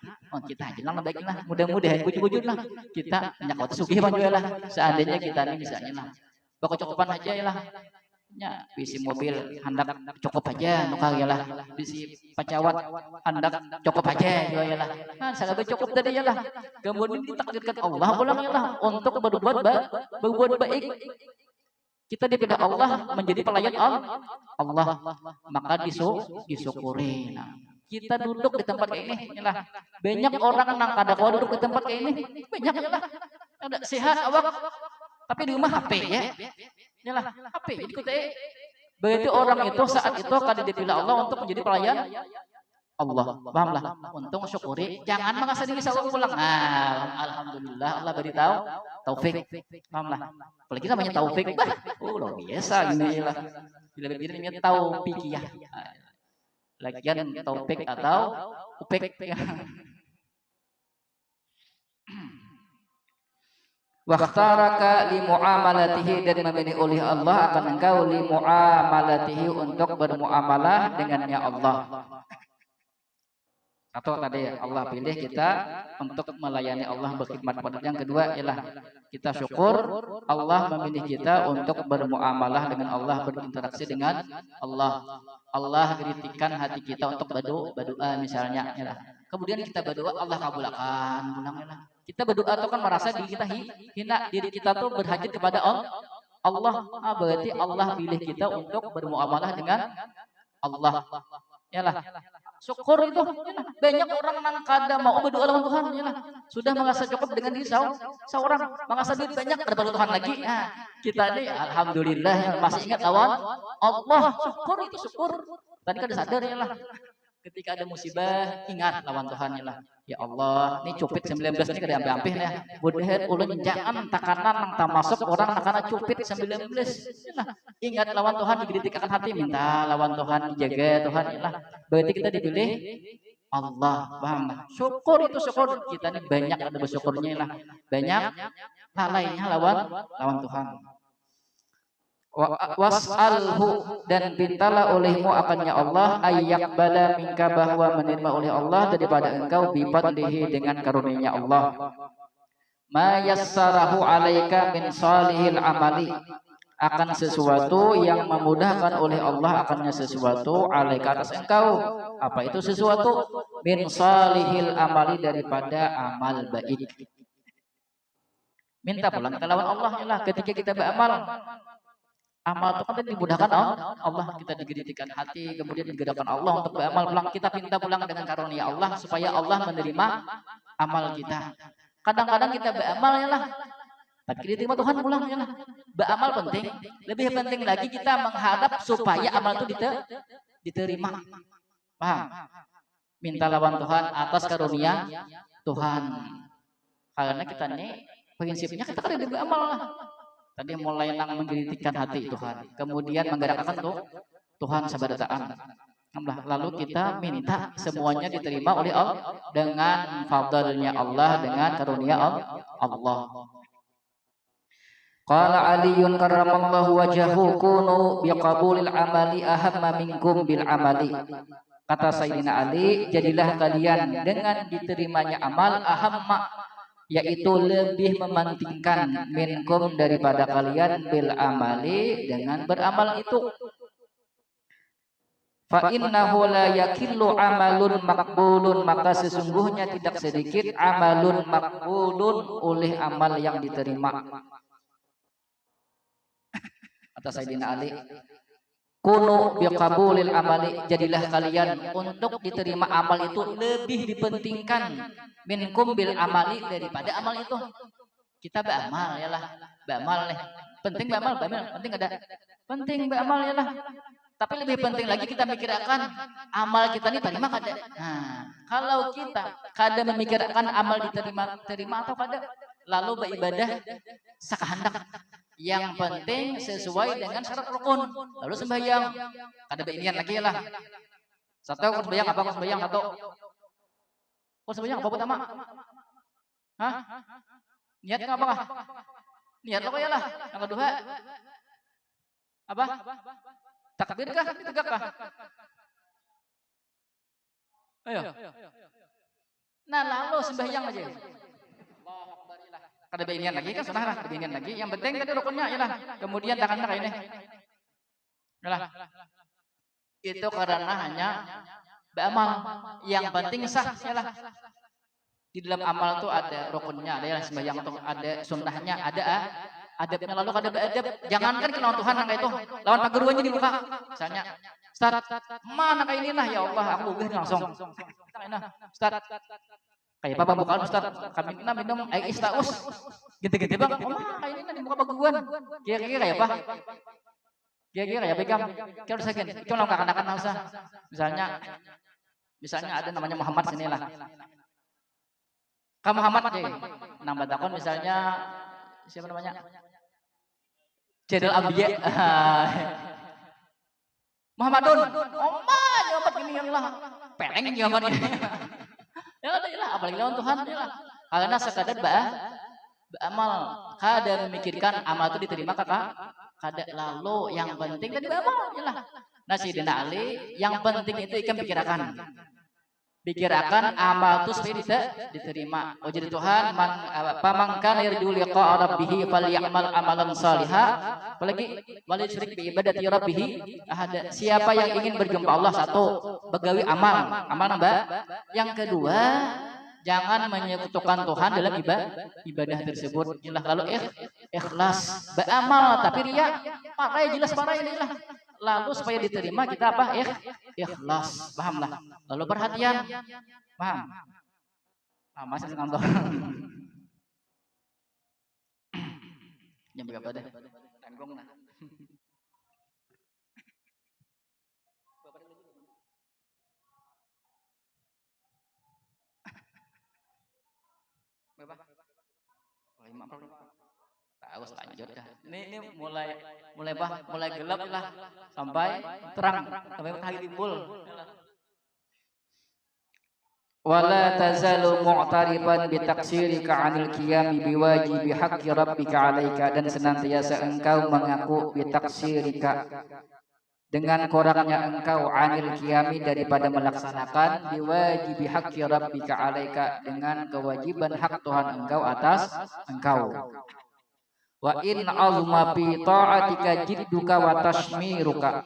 Speaker 1: aja lah baiklah, mudah-mudahan bujur-bujur lah kita nyakot sugih juga lah. Seandainya kita ini misalnya lah kecukupan aja ya lah, ya bisi mobil hendak cukup aja, nuka ya lah, bisi pacawat hendak cukup aja ya lah. Nah, sangat cukup tadi ya lah. Kemudian ditakdirkan Allah pulang ya lah untuk berbuat baik. Kita dipilih Allah menjadi pelayan Allah, maka disyukuri. Nah, kita duduk di tempat kayak ini, yalah. Banyak orang nang kada kau duduk di tempat kayak ini, banyak yalah. Ada sehat awak, tapi di rumah HP ya, yalah HP. Jadi kita berarti orang itu saat itu kada dipilih Allah untuk menjadi pelayan Allah. Pahamlah? Untung syukuri, jangan merasa diri salah pulang. Alhamdulillah Allah beritahu taufik. Pahamlah? Apalagi namanya taufik, luar biasa gini lah. Bila-bila namanya taufikiyah. Lagian taufik atau upik. Wakhtaraka li muamalatihi, dan memilih oleh Allah akan engkau li muamalatihi, untuk bermuamalah dengannya Allah. Atau tadi Allah pilih kita untuk melayani Allah, berkhidmat kepada. Yang kedua ialah kita syukur Allah memilih kita untuk bermuamalah dengan Allah, berinteraksi dengan Allah. Allah kritikan hati kita untuk berdoa misalnya, yalah. Kemudian kita berdoa Allah kabulkan. Kita berdoa tuh kan merasa diri kita hina, diri kita tuh berhajat kepada Allah. Berarti Allah pilih kita untuk bermuamalah dengan Allah. Yalah. Syukur itu. Yalah. Banyak orang nang kada mau berdoa lawan Tuhan. Yalah. Sudah merasa cukup dengan diri seorang. Merasa duit banyak ada baru Tuhan lagi. Nah, kita ini alhamdulillah yang masih ingat lawan Allah. Syukur itu syukur. Tadi kada sadar ya lah. Ketika ada musibah, ingat lawan Tuhan lah. Ya Allah, ini cupit 19 ini kada ampe-ampe ya. Budhet ulun jangan takanan nang tamasuk orang nakana cupit 19. Nah, ingat lawan Tuhan digeditikakan hati, minta lawan Tuhan dijaga Tuhan lah. Berarti kita dipilih Allah, paham? Syukur itu syukur. Kita ini banyak ada bersyukurnya lah. Banyak lalainya lawan Tuhan. Was'alhu dan pintalah olehmu akannya Allah ayyak bala minka bahwa menerima oleh Allah daripada engkau bifadlihi dengan karunia Allah ma yassarahu alaika min salihil amali akan sesuatu yang memudahkan oleh Allah akannya sesuatu alaika atas engkau. Apa itu sesuatu? Min salihil amali daripada amal baik. Minta pulang kita lawan Allah lah ketika kita beramal. Amal itu kan dimudahkan Allah, kita digeditkan hati, kemudian digerakkan Allah untuk beramal pulang. Kita minta pulang dengan karunia Allah supaya Allah menerima amal kita. Kadang-kadang kita beramal ya lah, tapi diterima Tuhan pulang ya lah. Beramal penting, lebih penting lagi kita menghadap supaya amal itu diterima. Paham? Minta lawan Tuhan atas karunia Tuhan. Karena kita ini prinsipnya kita kan beramal lah. Tadi mulai nang menggelitikkan hati Tuhan, kemudian menggerakkan tuh Tuhan sabarataan. Lalu kita minta semuanya diterima oleh Allah dengan fadlnya Allah, dengan karunia Allah. Qala Aliun karramallahu wajhahu kunu biqabulil amali ahamma minkum bil amali. Kata Sayyidina Ali, jadilah kalian dengan diterimanya amal ahamma, yaitu lebih mementingkan minkum daripada kalian bil amali dengan beramal itu. Fa innahu la yakillu amalun maqbulun, maka sesungguhnya tidak sedikit amalun maqbulun oleh amal yang diterima. Kata Sayyidina Ali, kunu biqabulil amali, jadilah kalian untuk diterima amal itu lebih dipentingkan minkum bil amali daripada amal itu. Kita beramal ya lah, beramal nih. Penting beramal, penting ada. Penting beramal ya lah. Tapi lebih penting lagi kita mikirkan amal kita ini terima kada. Nah, kalau kita kada memikirkan amal terima atau kada, lalu beribadah sakahandak. Yang penting sesuai dengan syarat rukun. Lalu sembahyang. Ada beinian lagi lah. Satu kau sembahyang apa? Kau sembahyang atau? Kau sembahyang apa pertama? Hah? Niatnya apa? Niat lo ya lah. Yang kedua apa? Takbir kah? Tegak kah? Ayo. Nah lalu sembahyang aja. Kada beinian lagi kan sunnah lah, kada beinian lagi. Yang penting tadi rukunnya ya lah. Kemudian tangannya kayak ini. Yalah. Itu karena hanya beramal. Yang penting sah ya lah. Di dalam amal tuh ada rukunnya, ada yang sembahyang tuh ada sunnahnya, ada adabnya, lalu kada beradab. Jangankan kenal Tuhan nang itu, lawan pageruannya di muka. Misalnya, Ustaz, mana kayak ini nah ya Allah, aku ubah langsung. Ustaz, kayak apa bukan Ustaz? Kami minum air istaus. Gitu-gitu bang. Oh mah kayak ini di muka pageruan. Kira-kira kayak apa? Kira-kira kayak apa? Kira usah gini. Kira lang kakanakan usah. Misalnya ada namanya Muhammad sini lah. Kamu Muhammad deh. Nambah takon misalnya siapa namanya? Jedal Ambiya. Muhammadun. Oh mah Muhammad ini yang lah. Peleng Muhammad ini. Ya lah, apalagi lawan Tuhan ya lah. Karena sekadar beramal, kada memikirkan amal itu diterima kakak. Kada lalu yang penting tadi beramal ya lah. Nah Sayyidina Ali, yang penting itu ikan pikirkan. Pikirakan amal itu supaya diterima. Oh jadi Tuhan, pamangkan yarju liqa rabbih falyamal amalan salihah. Apalagi wal yusyrik bi ibadati rabbih ahada. Siapa yang ingin berjumpa Allah, satu, begawi amal Mbak. Yang kedua, jangan menyekutukan Tuhan dalam ibadah tersebut. Lalu ikhlas beramal tapi riya, parah jelas parah ini lah. Lalu supaya diterima kita apa? Ikhlas, pahamlah. Lalu perhatian, paham? Masih ngantor. Jam berapa deh? Tanggung lah. Berapa? 50. Harus lanjut dah. Ini mulai gelap lah sampai terang, sampai matahari timbul. Wala tazalu mu'tariban bi taqsirika 'anil qiyami biwajibi haqqi rabbika 'alaika, dan senantiasa engkau mengaku bi taqsirika dengan kurangnya engkau 'anil qiyami daripada melaksanakan biwajibi haqqi rabbika 'alaika dengan kewajiban hak Tuhan engkau atas engkau. Wa in azma fi ta'atika jidduka wa tashmiruka,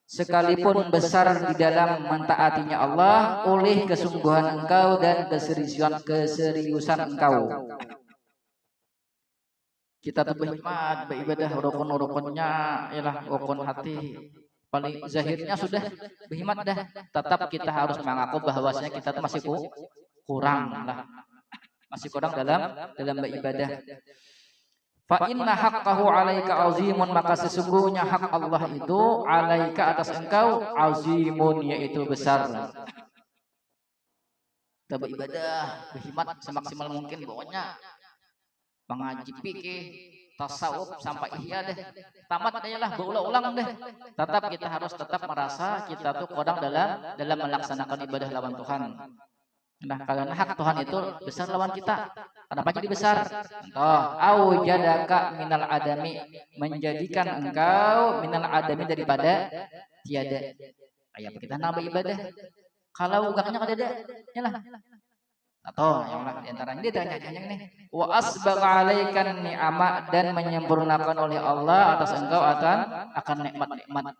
Speaker 1: sekalipun besar di dalam mentaatinya Allah oleh kesungguhan engkau dan keseriusan engkau. Kita tuh beribadah rukun-rukunnya ialah rukun hati. Paling zahirnya sudah berhikmat dah. Tetap kita harus mengaku bahwasanya kita tuh masih kurang lah. Masih kurang dalam beribadah. Fa inna haqqahu 'alaika 'azimun, maka sesungguhnya hak Allah itu 'alaika atas engkau 'azimun, yaitu besar. Kita beribadah berhikmat semaksimal mungkin, pokoknya mengaji fikih, tasawuf sampai ihya deh. Tamat aja lah, berulang-ulang deh. Tetap kita harus merasa kita tuh kurang dalam melaksanakan ibadah lawan Tuhan. Nah, karena hak Tuhan itu besar lawan kita. Kenapa jadi besar? Contoh, aujadaka minal adami, menjadikan engkau minal adami daripada tiada. Kayak kita nambah ibadah. Kalau enggaknya kada ada, yalah. Atau yang diantaranya dia tanya nih. Wa asbagha 'alaikan ni'ama, dan menyempurnakan oleh Allah atas engkau akan nikmat-nikmat.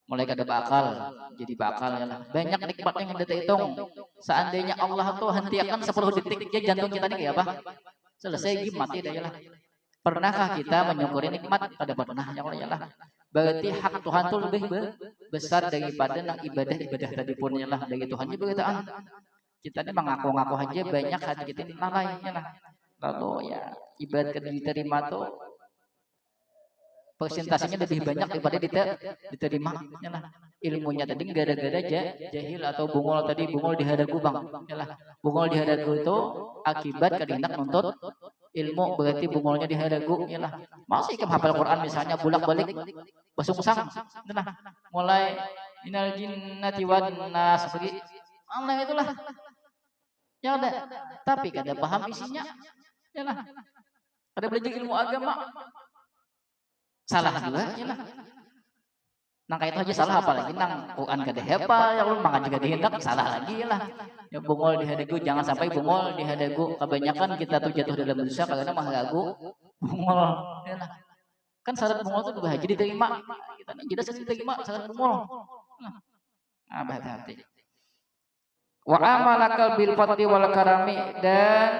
Speaker 1: Mulai kada bakal jadi bakal ya lah. Banyak nikmat yang kita hitung. Seandainya Allah tuh hentikan 10 detik aja jantung kita ini kayak apa? Selesai mati dah ya lah. Pernahkah kita menyukuri nikmat? Kada pernah ya lah. Berarti hak Tuhan tuh lebih besar daripada ibadah tadi pun ya lah. Dari Tuhan juga kita kita ini mengaku-ngaku aja banyak hati kita ini lalai ya lah. Lalu ya ibadah diterima tuh persentasenya lebih banyak daripada diterima yalah. Ilmunya tadi gara-gara jahil atau bungol tadi, bungol di hadagu bang yalah. Bungol di hadagu itu akibat kehendak nuntut ilmu, berarti bungolnya di hadagu yalah. Masih ke hafal Quran misalnya bolak-balik basungsang yalah. Mulai minal jinnati wan nas pergi Allah itulah ya ada, tapi kada paham isinya yalah. Ada belajar ilmu agama salah juga ya lah. Nang kayak itu aja salah, apalagi nang Quran kada hafal ya lu mangan juga dihendak salah lagi ya lah. Ya bungol di hadagu, jangan sampai bungol di hadagu. Kebanyakan kita tuh jatuh dalam dosa karena mah ragu bungol ya lah. Kan syarat bungol tuh haji diterima. Kita nih jelas diterima syarat bungol. Nah, hati-hati. Wa amalakal bil fadli wal karami, dan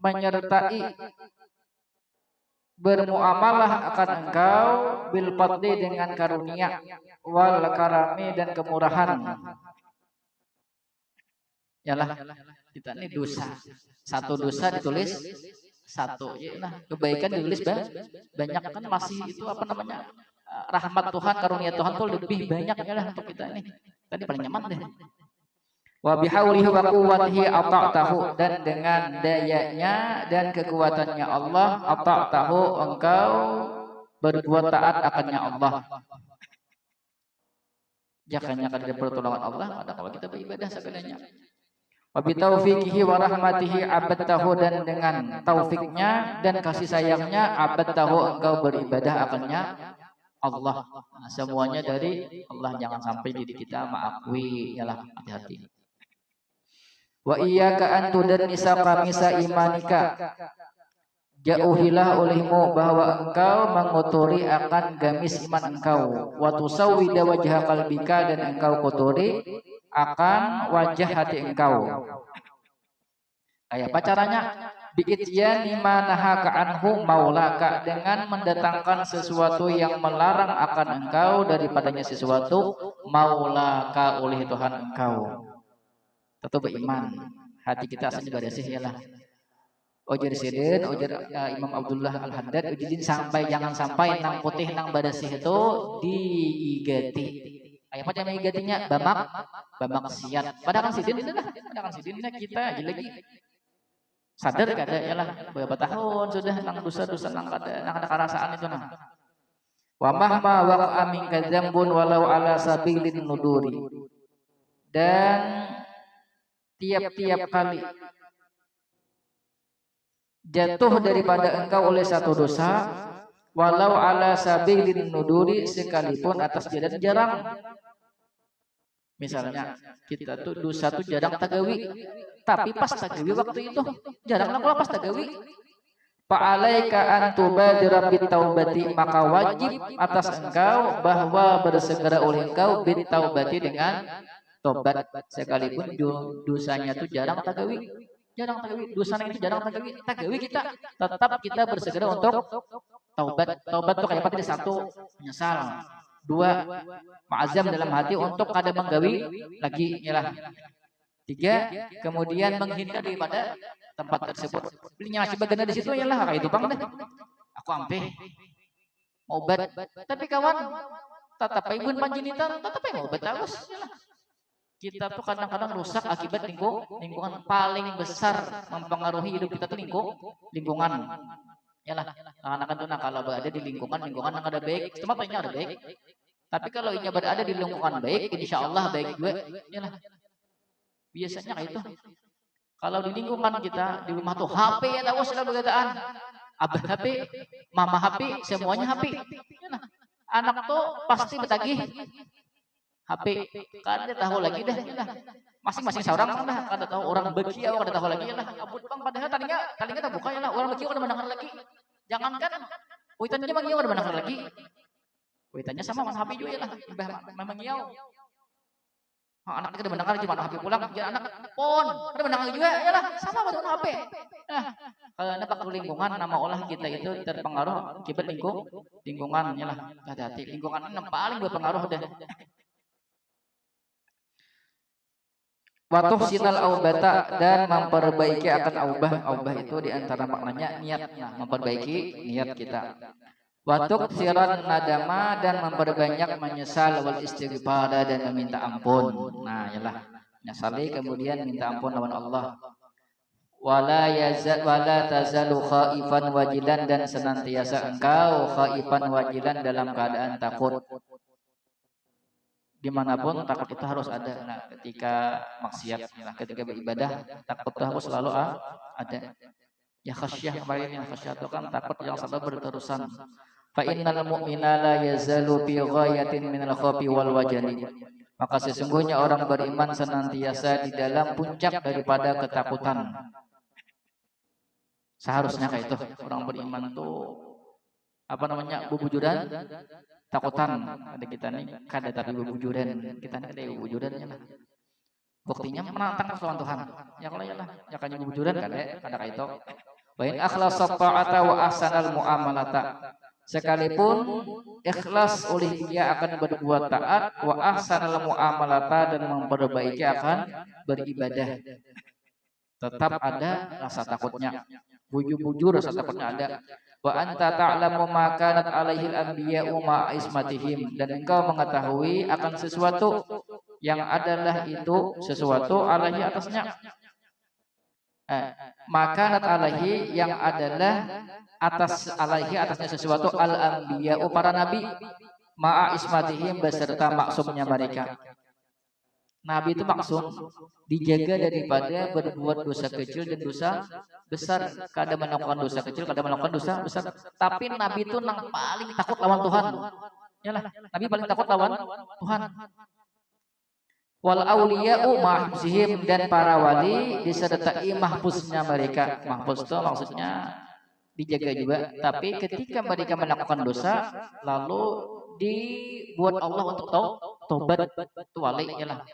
Speaker 1: menyertai bermuamalah akan engkau bil fadli dengan karunia, wal karami dan kemurahan. Yalah, kita ini dosa. Satu dosa ditulis satu. Yalah, kebaikan ditulis banyak kan masih itu apa namanya? Rahmat Tuhan, karunia Tuhan tuh lebih banyak yalah untuk kita ini. Tadi paling nyaman deh. Wa bihaulihi wa quwwatihi ata'tahu, dan dengan dayanya dan kekuatannya Allah ata'tahu, engkau berbuat taat akannya Allah. Jangannya kada ada pertolongan Allah, ada kalau kita beribadah sebenarnya. Wa bi taufiqihi wa rahmatihi abadtahu, dan dengan taufiknya dan kasih sayangnya abadtahu, engkau beribadah akannya Allah. Nah, semuanya dari Allah, jangan sampai diri kita mengakui, yalah, hati-hati. Wa iyyaka an tudannisa qamisa imanika, jauhilah olehmu bahwa engkau mengotori akan gamis iman engkau, wa tusawwida wajha qalbika, dan engkau kotori akan wajah hati engkau. Kayak apa caranya? Bi'ityani ma nahaka anhu maulaka, dengan mendatangkan sesuatu yang melarang akan engkau daripadanya sesuatu maulaka, oleh Tuhan engkau. Tentu beriman, hati kita asalnya bersih, yalah. Ujar Sidin, ujar Imam Abdullah Al-Haddad, ujirin sampai jangan sampai nang putih nang bersih itu diigati. Kayak macam igatinya bamak siat. Padahal kan Sidin itu lah, padahal kan Sidinnya kita lagi sadar kada, yalah, beberapa tahun sudah nang dosa-dosa nang ada kerasaan itu nah. Wa mahma waqa'a minka dzambun walau ala sabilin nuduri, dan tiap-tiap kali jatuh daripada engkau oleh satu dosa, walau ala sabilin nuduri, sekalipun atas jalan jarang. Misalnya kita tuh dosa tuh jarang tagawi, tapi pas tagawi waktu itu jarang lah pas tagawi. Fa'alaika an tubadira bitaubati, maka wajib atas engkau bahwa bersegera oleh engkau bitaubati, dengan tobat, sekalipun dosanya tuh jarang tagawi. Jarang tagawi, dosanya itu jarang tagawi kita tetap kita bersegera untuk taubat. Taubat tuh kayak apa? Tidak, satu, menyesal. Dua, ma'azam dalam hati untuk kada menggawi lagi, yalah. Tiga, kemudian menghindar daripada tempat tersebut. Belinya masih bagian di situ, yalah, kayak itu bang deh. Aku ampe obat, tapi kawan tetap ibun panjinitan, tetap obat terus, yalah. Kita tuh kadang-kadang rusak akibat lingkungan. Paling besar mempengaruhi hidup kita tuh lingkungan. Yalah, anak-anak tuh kalau berada di lingkungan yang ada baik, tempatnya ada baik. Tapi kalau ini berada di lingkungan baik, insya Allah baik juga. Yalah, biasanya kayak itu. Kalau di lingkungan kita, di rumah tuh HP ya tahu sudah bergataan, abah HP, mama HP, semuanya HP. Yalah, anak tuh pasti bertagih HP, kan dia tahu lagi dah. Yalah, masing-masing seorang dah, kada tahu orang bekiau kada tahu lagi, yalah. Abut bang, padahal tadinya tak buka, yalah, orang bekiau kada mendengar lagi. Jangankan witannya mangiau kada mendengar lagi. Witannya sama mas HP juga, yalah, memang ngiau. Anak kita mendengar cuma HP pulang, jadi anak pon kada mendengar juga, yalah, sama dengan HP. Nah, karena pakai lingkungan, nama olah kita itu terpengaruh akibat lingkungan, yalah, hati-hati. Lingkungan ini paling berpengaruh deh. Watuh sinal aubata, dan memperbaiki akan aubah itu diantara maknanya niatnya, memperbaiki niat kita. Watuk siran nadama, dan memperbanyak menyesal, wal istighfar, dan meminta ampun. Nah, yalah, nyesali kemudian minta ampun lawan Allah. Wala tazalu khaifan wajilan, dan senantiasa engkau khaifan wajilan dalam keadaan takut. Dimanapun takut itu harus ada. Nah, ketika maksiat, ketika beribadah, takut itu harus selalu ada. Ya khasyah, kemarin yang khasyah itu kan takut yang selalu berterusan. Fa innal mu'mina la yazalu fi ghayatin minal khawfi wal wajali. Maka sesungguhnya orang beriman senantiasa di dalam puncak daripada ketakutan. Seharusnya kayak itu. Orang beriman itu bubujuran, takutan. Ada kita nih kada tapi bubujuran, kita nih ada bubujurannya lah. Buktinya menantang persoalan Tuhan. Ya kalau ya lah, ya kan bubujuran kada kayak itu. Wa in akhlasa ta'ata wa ahsanal muamalata. Sekalipun ikhlas oleh dia akan berbuat taat, wa ahsanal muamalata, dan memperbaiki akan beribadah, tetap ada rasa takutnya. Bujur rasa takutnya ada. Wa anta ta'lamu ma kanat alaihil anbiya'u ma ismatihim, dan engkau mengetahui akan sesuatu yang adalah itu sesuatu alaihi atasnya. Makanat alaihi, yang adalah atas alaihi atasnya sesuatu al anbiya'u para nabi, ma ismatihim beserta maksumnya mereka. Nabi itu maksum dijaga daripada berbuat dosa kecil dan dosa besar. Kada melakukan dosa kecil, kada melakukan dosa besar. Tapi Nabi itu nang paling takut lawan Tuhan. Yalah, Nabi paling takut lawan Tuhan. Wal auliya'u mahfuzihim, dan para wali disertai mahfuznya mereka. Mahfuz itu maksudnya dijaga juga. Tapi ketika mereka melakukan dosa, lalu dibuat Allah untuk tobat, itu wali yalah.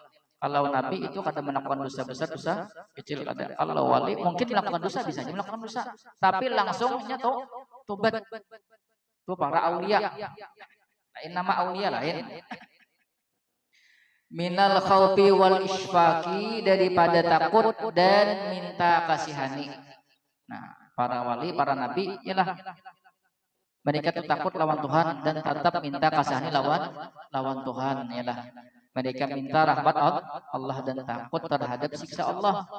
Speaker 1: Kalau Nabi itu kata melakukan dosa besar, dosa kecil ada. Kalau wali mungkin melakukan dosa, bisa aja melakukan dosa, tapi langsungnya tobat. Itu para aulia. Lain nama aulia lain. Minal khawfi wal isfaqi, daripada takut dan minta kasihani. Nah, para wali, para nabi ialah mereka takut lawan Tuhan dan tetap minta kasihani lawan Tuhan ialah mereka minta rahmat Allah dan takut terhadap siksa Allah.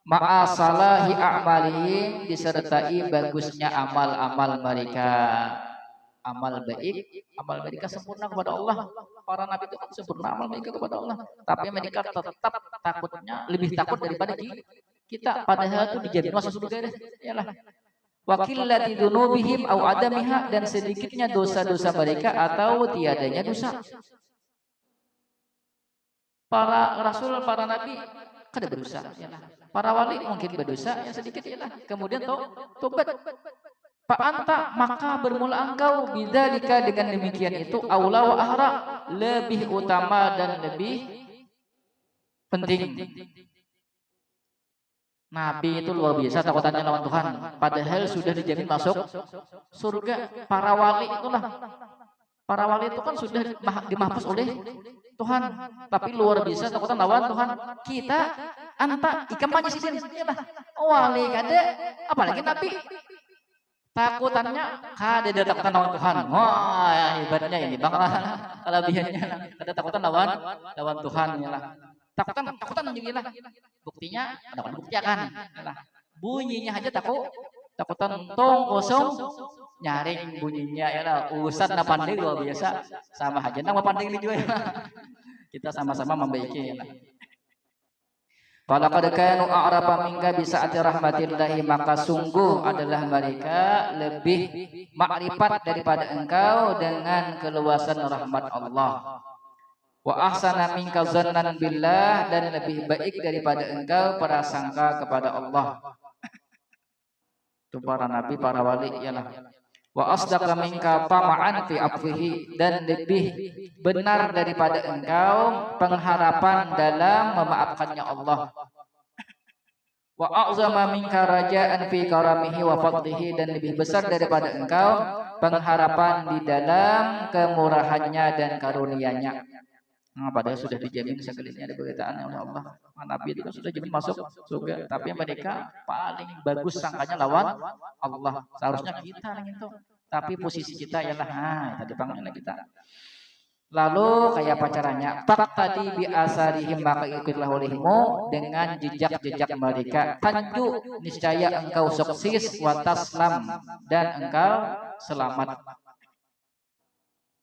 Speaker 1: Ma'asalahi a'malihim, disertai bagusnya amal-amal mereka. Amal mereka sempurna kepada Allah. Para nabi itu kan sempurna amal mereka kepada Allah, tapi mereka tetap takutnya lebih takut daripada kita, padahal itu dijamin masuk surga deh. Yalah. Wakillati dzunubihim au adamiha, dan sedikitnya dosa-dosa mereka atau tiadanya dosa. Para rasul, para nabi kada berdosa, yalah. Para wali mungkin berdosa yang sedikit, yalah. Kemudian tobat. Anta, maka bermula engkau bidzalika, dengan demikian itu aula wa ahra, lebih utama dan lebih penting. Nabi itu luar biasa takutannya lawan Tuhan, padahal sudah dijamin masuk surga. Para wali itulah, para wali itu kan sudah dimahfuz oleh Tuhan, tapi luar biasa takutan lawan Tuhan. Kita anta ikamanya sidin wali kada, apalagi nabi. Takutannya kada ada takutan lawan Tuhan. Wah, hebatnya ini bang, kelebihannya ada takutan lawan Tuhan yalah. Takutan juga lah. Buktinya ada dibuktikan. Bunyinya aja takutan tong kosong nyaring bunyinya yalah. Ustaz na pandai luar biasa, sama aja nama pandai ini juga yalah. Kita sama-sama membaiki yalah. Falaqad kanu a'rafa minka bi sa'ati rahmatillahi, maka sungguh adalah mereka lebih makrifat daripada engkau dengan keluasan rahmat Allah. Wa ahsana minka dzannan billah, dan lebih baik daripada engkau prasangka kepada Allah. Itu para nabi, para wali ialah. Wa asdaqa minka tama'an fi afwihi, dan lebih benar daripada engkau pengharapan dalam memaafkannya Allah. Wa a'zama minka raja'an fi karamihi wa fadlihi, dan lebih besar daripada engkau pengharapan di dalam kemurahannya dan karunia-Nya. Nah, padahal sudah dijamin sekelilingnya ada berkaitan oleh Allah. Nabi itu kan sudah jamin masuk surga, tapi mereka paling bagus sangkanya lawan Allah. Seharusnya kita gitu, tapi posisi kita ialah tadi panggilnya kita. Lalu kayak apa caranya? Tadi bi asarihim, maka ikutlah olehmu dengan jejak-jejak mereka. Tanju, niscaya engkau sukses, wa taslam, dan engkau selamat.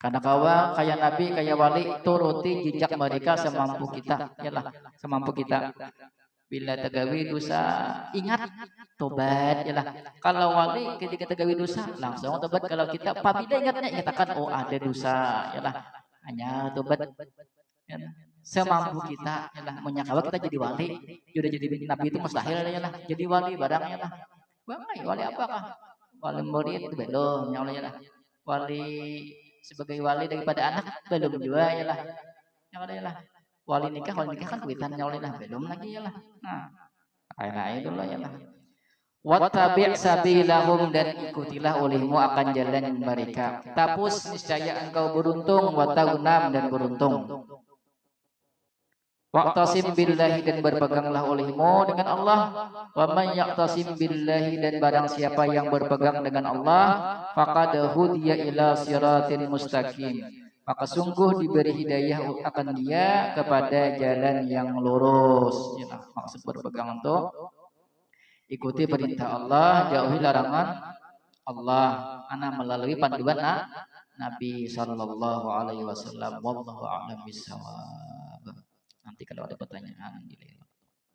Speaker 1: Karena kawa kayak nabi, kayak wali, turuti jejak mereka semampu kita, yalah, semampu kita. Bila tergawi dosa, ingat tobat, yalah. Kalau wali ketika tergawi dosa, langsung tobat. Kalau kita apabila ingatnya, nyatakan ada dosa, yalah, hanya tobat. Yalah. Semampu kita, yalah. Menyakawa kita jadi wali, sudah jadi nabi itu mustahil, yalah. Jadi wali barang, yalah. Wali apakah? Wali murid itu belum, yalah. Wali sebagai wali daripada anak belum juga yalah. Yalah. Wali nikah kan kuitannya yalah, belum lagi yalah. Nah, kayak itu lah yalah. Wattabi' sabilahum, dan ikutilah olehmu akan jalan mereka. Tapus niscaya engkau beruntung, wa tagnam, dan beruntung. Waqtasim billahi, dan berpeganglah olehmu dengan Allah. Wa man yaqtasim billahi, dan barang siapa yang berpegang dengan Allah, faqad hudiya ila siratin mustaqim, maka sungguh diberi hidayah akan dia kepada jalan yang lurus. Ya, maksud berpegang untuk ikuti perintah Allah, jauhi larangan Allah, melalui panduan Nabi sallallahu alaihi wasallam. Wallahu a'lam bishawab. Nanti kalau ada pertanyaan,